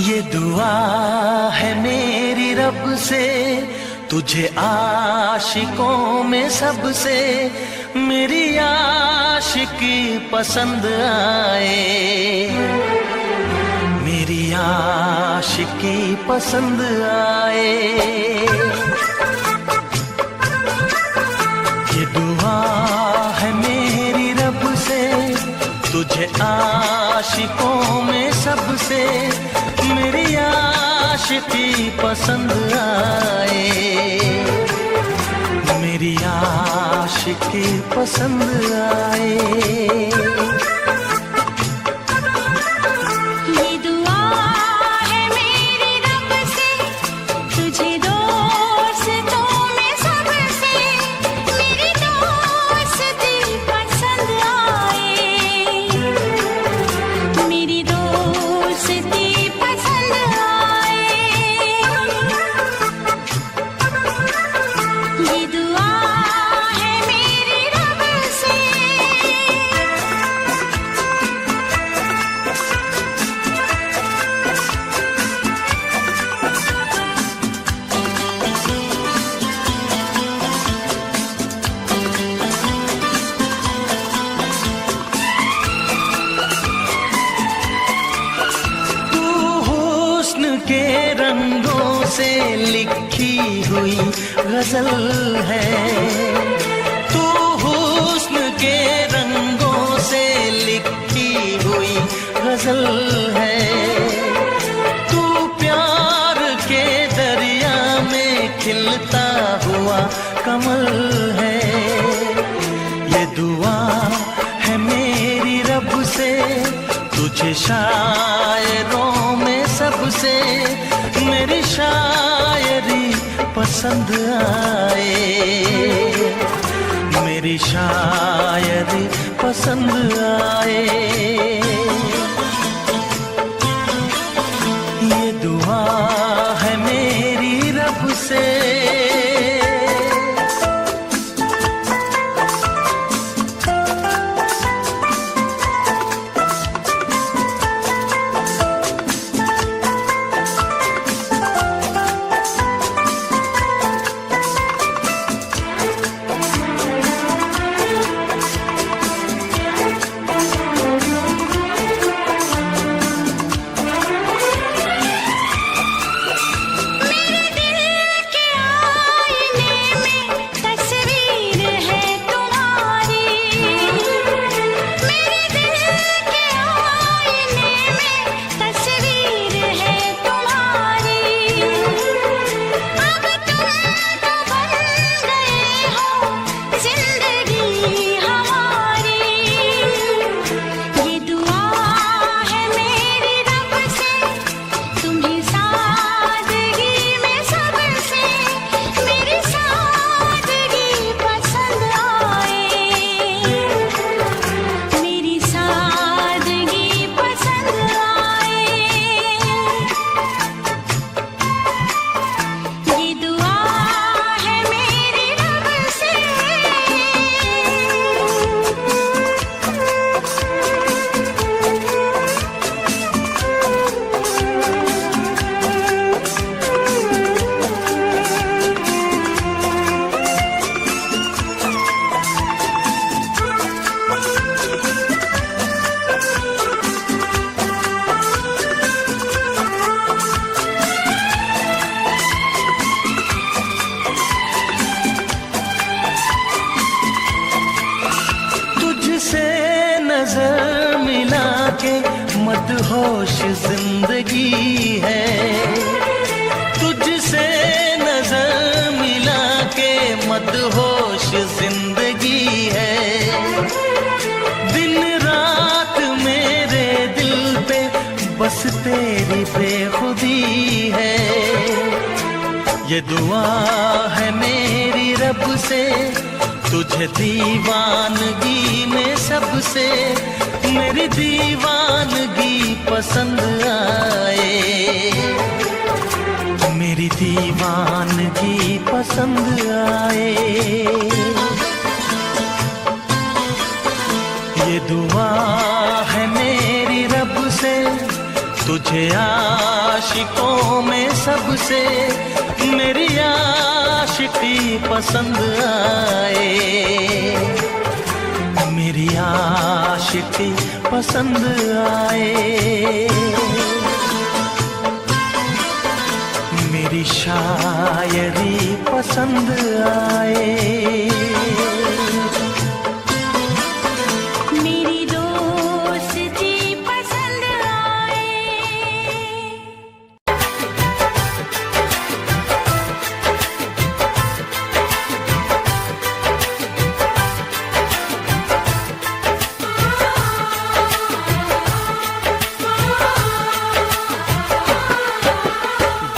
ये दुआ है मेरी रब से, तुझे आशिकों में सबसे मेरी आशिकी पसंद आए, मेरी आशिकी पसंद आए। ये दुआ है मेरी रब से, तुझे आशिकों में सबसे मेरी आशिकी पसंद आए, मेरी आशिकी पसंद आए। ये दुआ है मेरी रब से, तुझे दोस्तों में सबसे मेरी दोस्ती पसंद आए, मेरी दोस्ती पसंद आए। ये दुआ है मेरी रब से। तू हुस्न के रंगों से लिखी हुई गजल है, तू हुस्न के रंगों से लिखी हुई गजल है, तू प्यार के दरिया में खिलता हुआ कमल है। ये दुआ है मेरी रब से, तुझे शायरों में सबसे मेरी शायरी पसंद आए, मेरी शायरी पसंद आए। ये दुआ है मेरी रब से। मेरे दिल के आईने में तस्वीर है तुम्हारी, मेरे दिल के आईने में तस्वीर है तुम्हारी। अब तुम तो बन गए हो जिंदगी हमारी। ये दुआ है मेरी रब से, तुम्हें सादगी में सबसे मेरी सादगी पसंद आए, मेरी सादगी पसंद आए। ये दुआ है मेरी रब से। तुझसे नजर मिला के मदहोश जिंदगी है, तुझसे नजर मिला के मदहोश जिंदगी है। दिन रात मेरे दिल पे बस तेरी बेखुदी है। ये दुआ है मेरी रब से, तुझे दीवानगी में सबसे मेरी दीवानगी पसंद आए, मेरी दीवानगी पसंद आए। ये दुआ है मेरी रब से, तुझे आशिकों में सबसे मेरी आशिकी पसंद आए, मेरी आशिकी पसंद आए, मेरी शायरी पसंद आए, मेरी दोस्ती पसंद आए।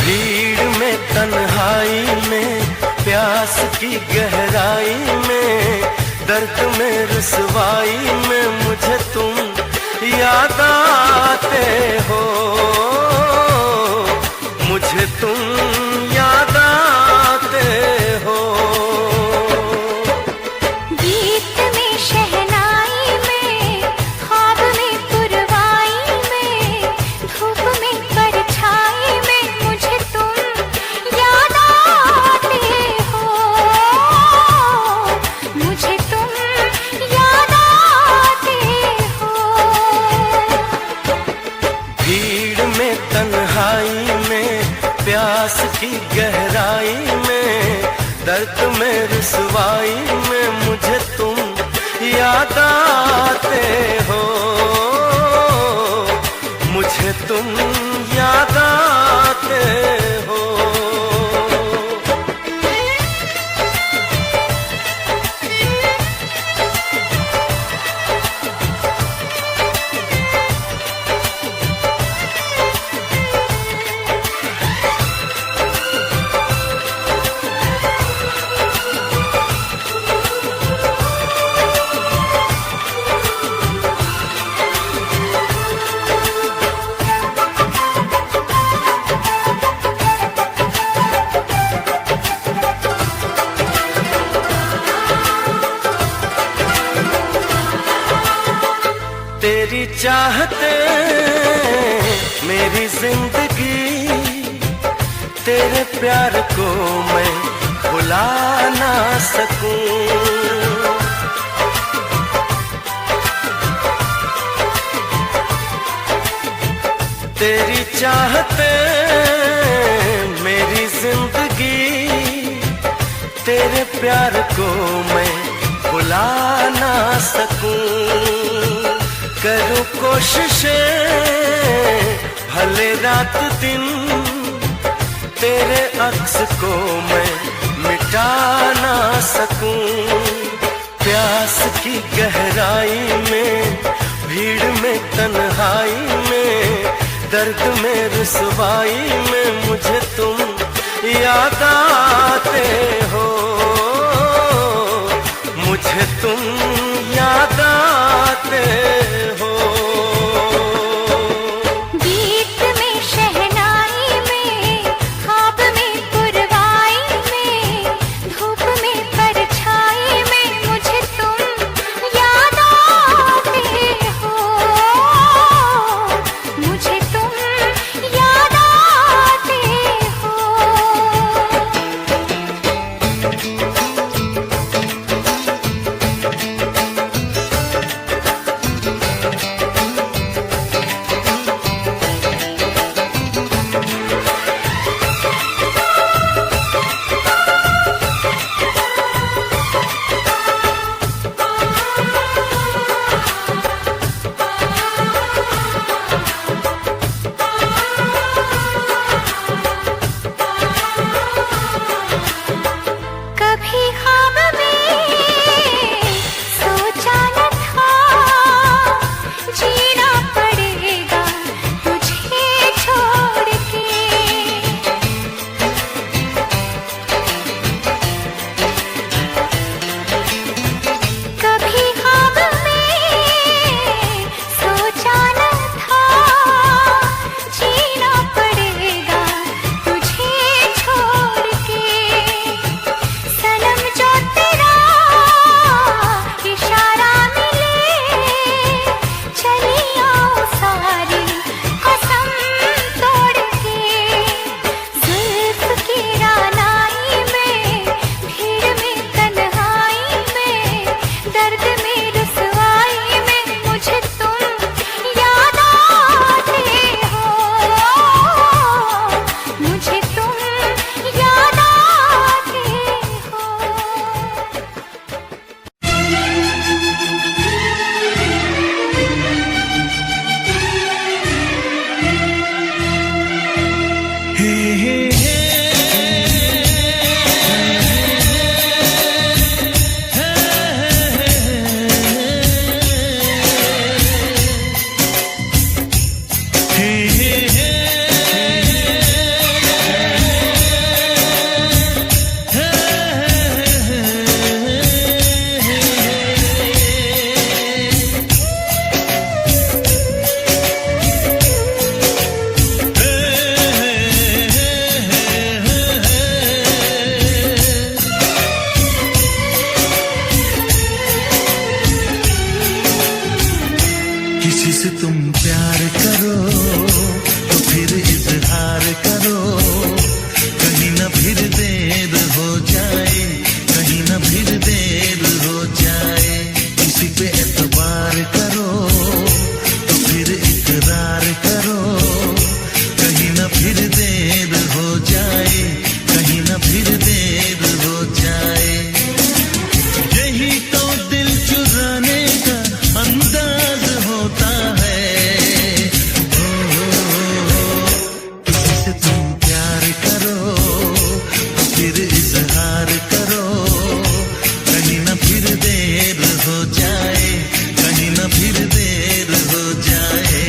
भीड़ में तन्हाई में प्यास की गहराई में दर्द में रुसवाई में मुझे तुम याद आते हो, मुझे तुम याद आते हो। गीत में शहनाई में ख्वाब में पुरवाई में धूप में परछाई में मुझे तुम याद आते हो, मुझे तुम याद आते हो। भीड़ में तन्हाई में प्यास की गहराई में दर्द में रुसवाई में मुझे तुम याद आते हो, मुझे तुम याद आते हो। तेरी चाहते मेरी जिंदगी, तेरे प्यार को मैं भुला ना सकूं। तेरी चाहते मेरी जिंदगी, तेरे प्यार को मैं भुला ना सकूं। करूं कोशिशें भले रात दिन, तेरे अक्स को मैं मिटा ना सकूं। प्यास की गहराई में भीड़ में तन्हाई में दर्द में रुसवाई में मुझे तुम याद आते हो, मुझे तुम याद आते हो। गीत में शहनाई में ख्वाब में पुरवाई में धूप में परछाई में मुझे तुम याद आते हो, मुझे तुम याद आते हो। तुम प्यार करो तो फिर इजहार करो, कहीं ना फिर देर हो जाए, कहीं ना फिर देर हो जाए। किसी पे एतबार करो तो फिर इकरार करो, कहीं ना फिर देर हो जाए, कहीं ना फिर देर हो जाए। यही तो दिल चुराने का अंदाज होता है। किसी से तुम प्यार करो तो फिर इजहार करो, कहीं ना फिर देर हो जाए, कहीं ना फिर देर हो जाए।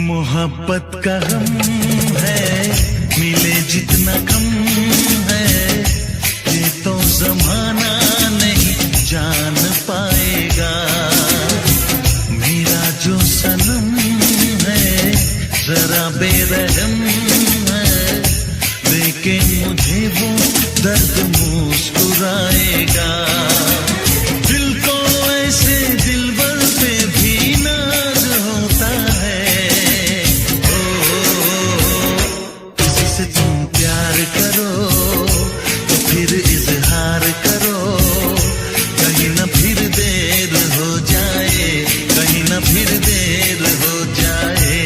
मोहब्बत का गम है, मिले जितना कम है, ये तो जमाना नहीं जान पाएगा। मेरा जो सनम है जरा बेरहम है, देखे मुझे वो दर्द मुस्कुराएगा। दिल को ऐसे दिलबर पे भी नाज होता है। से तुम प्यार करो तो फिर इजहार करो, कहीं ना फिर देर हो जाए, कहीं ना फिर देर हो जाए।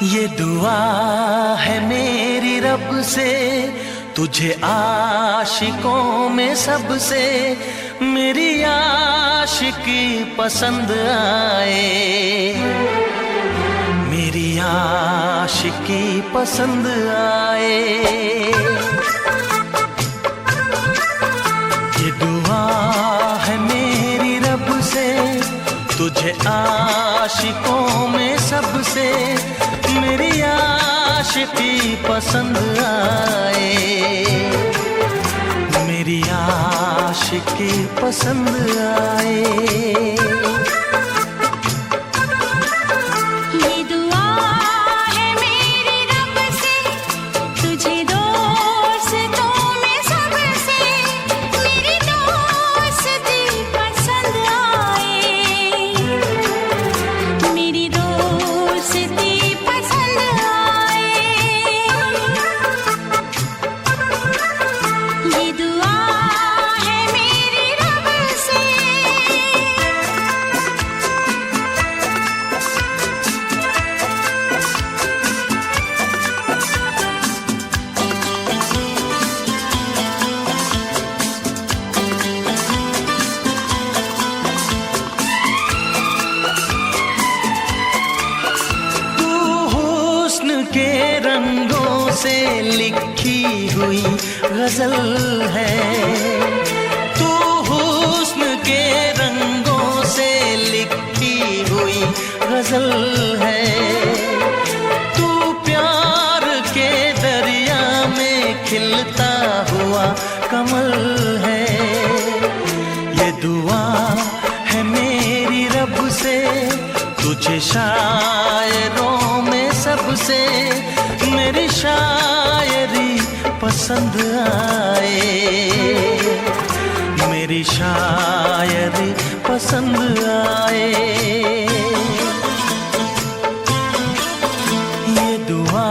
ये दुआ है मेरी रब से, तुझे आशिकों में सबसे मेरी आशिकी पसंद आए, मेरी आशिकी पसंद आए। ये दुआ है मेरी रब से, तुझे आशिकों में सबसे मेरी आशिकी पसंद आए, मेरी आशिकी पसंद आए। के रंगों से लिखी हुई गजल है, तू हुस्न के रंगों से लिखी हुई गजल है, तू प्यार के दरिया में खिलता हुआ कमल है। ये दुआ है मेरी रब से, तुझे शायरों में सबसे मेरी शायरी पसंद आए, मेरी शायरी पसंद आए। ये दुआ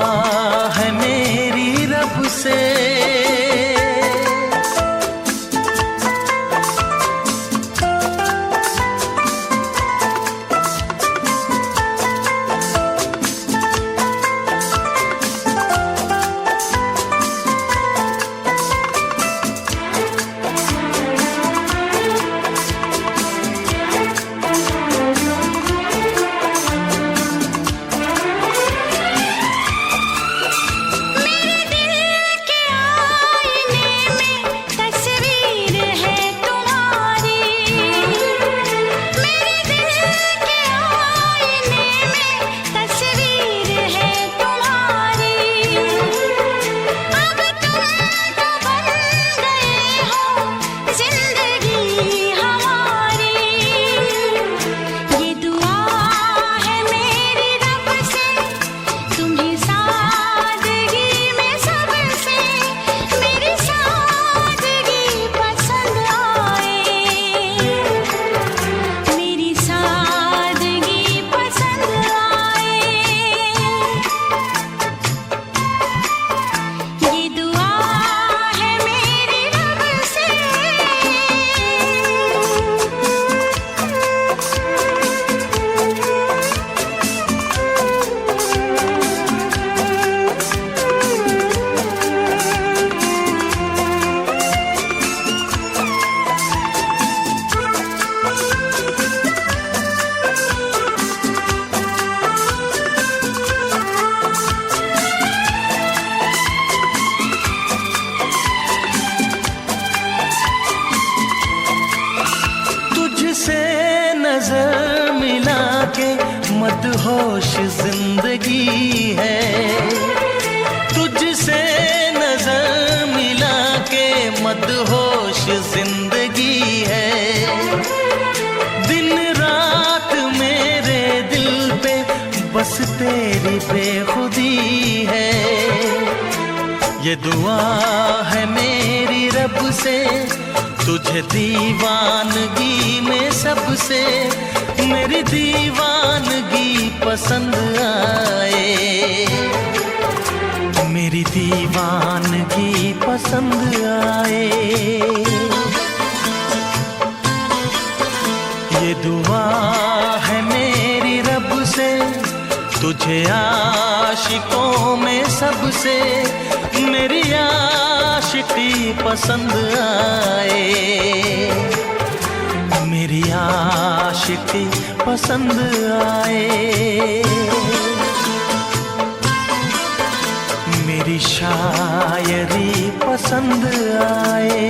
है मेरी रब से। नजर मिला के मदहोश जिंदगी है, तुझसे नजर मिला के मदहोश जिंदगी है। दिन रात मेरे दिल पे बस तेरी बेखुदी है। ये दुआ है मेरी रब से, तुझे दीवानगी में सबसे मेरी दीवानगी पसंद आए, मेरी दीवानगी पसंद आए। ये दुआ है मेरी रब से, तुझे आशिकों में सबसे मेरी आशिकी पसंद आए, मेरी आशिकी पसंद आए, मेरी शायरी पसंद आए,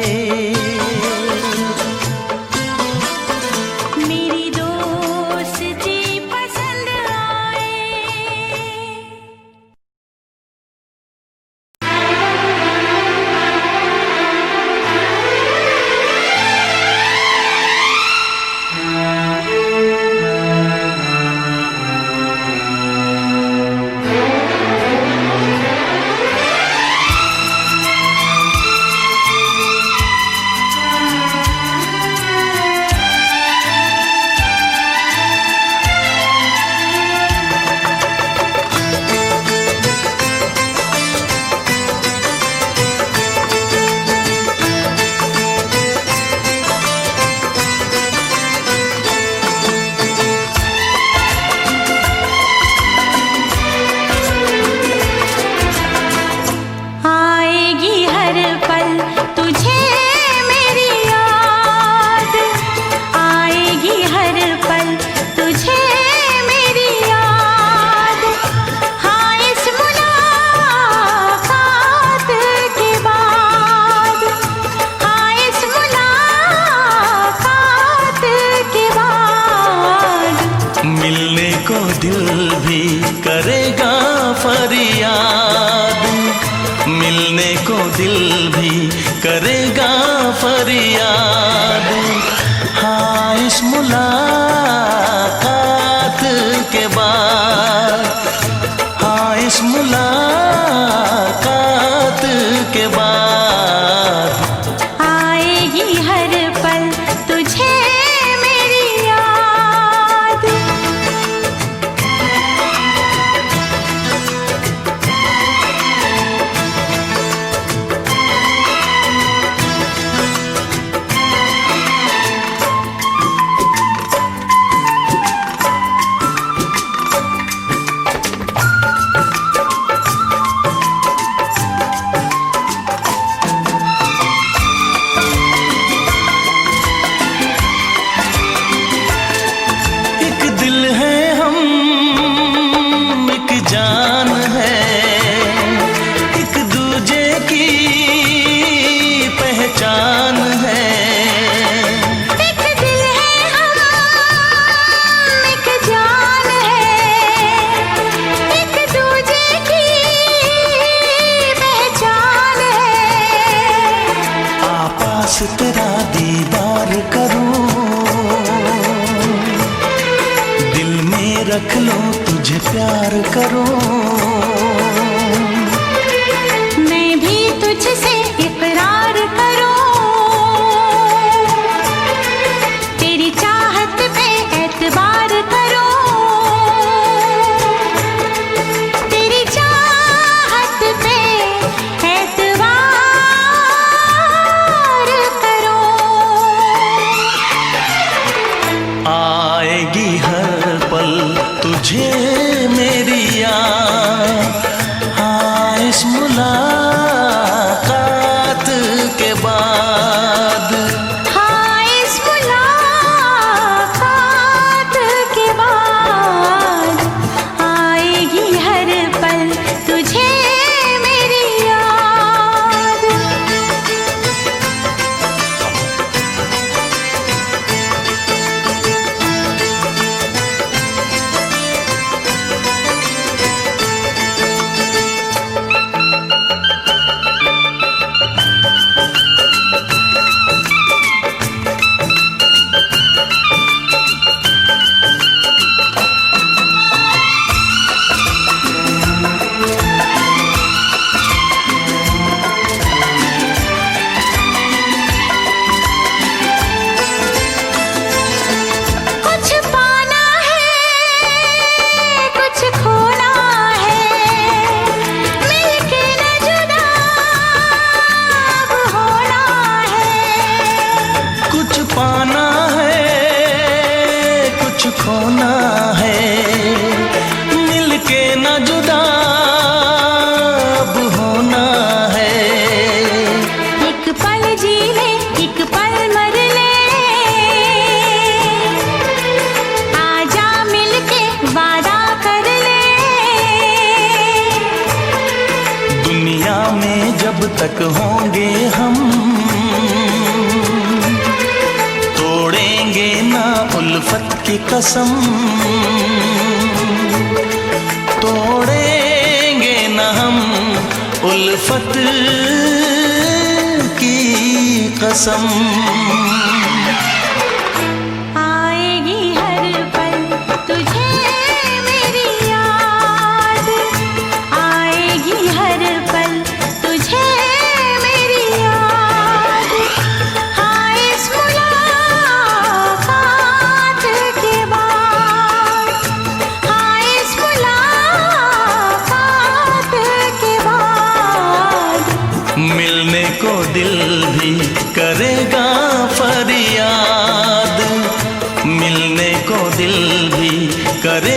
मेरी दोस्ती पसंद आए। आएगी हर पल तुझे मेरी याद, आएगी हर पल तुझे मेरी याद। हाँ इस मुलाकात के बाद, हाँ इस मुलाकात के बाद मिलने को दिल भी करेगा फरियाद, मिलने को दिल भी करेगा फरियाद। हाँ इस मुलाकात के बाद, हाँ इस मुलाकात के बाद आएगी हर पल तुझे मेरी याद। एक दिल है हम, एक जान है, एक दूजे की पहचान है। एक दिल है हम, एक जान है, एक दूजे की पहचान है। आपास तेरा दीदार करूं, दिल में रख लो तुझे प्यार करूं, मैं भी तुझसे इकरार करूं, तेरी चाहत पे एतबार करूं, तेरी चाहत पे एतबार करूं। आएगी हर पल तुझे मेरी याद। हाँ इस मुलाकात के बाद, हाँ इस मुलाकात के बाद आएगी हर पल तुझे मेरी याद। खोना है, मिलके न जुदा तक होंगे हम, तोड़ेंगे ना उल्फत की कसम, तोड़ेंगे ना हम उल्फत की कसम। आएगी हर पल तुझे मेरी याद, आएगी हर पल तुझे मेरी याद। हाँ इस मुलाकात के बाद, हाँ इस मुलाकात के बाद मिलने को दिल भी करेगा फरियाद, मिलने को दिल भी करे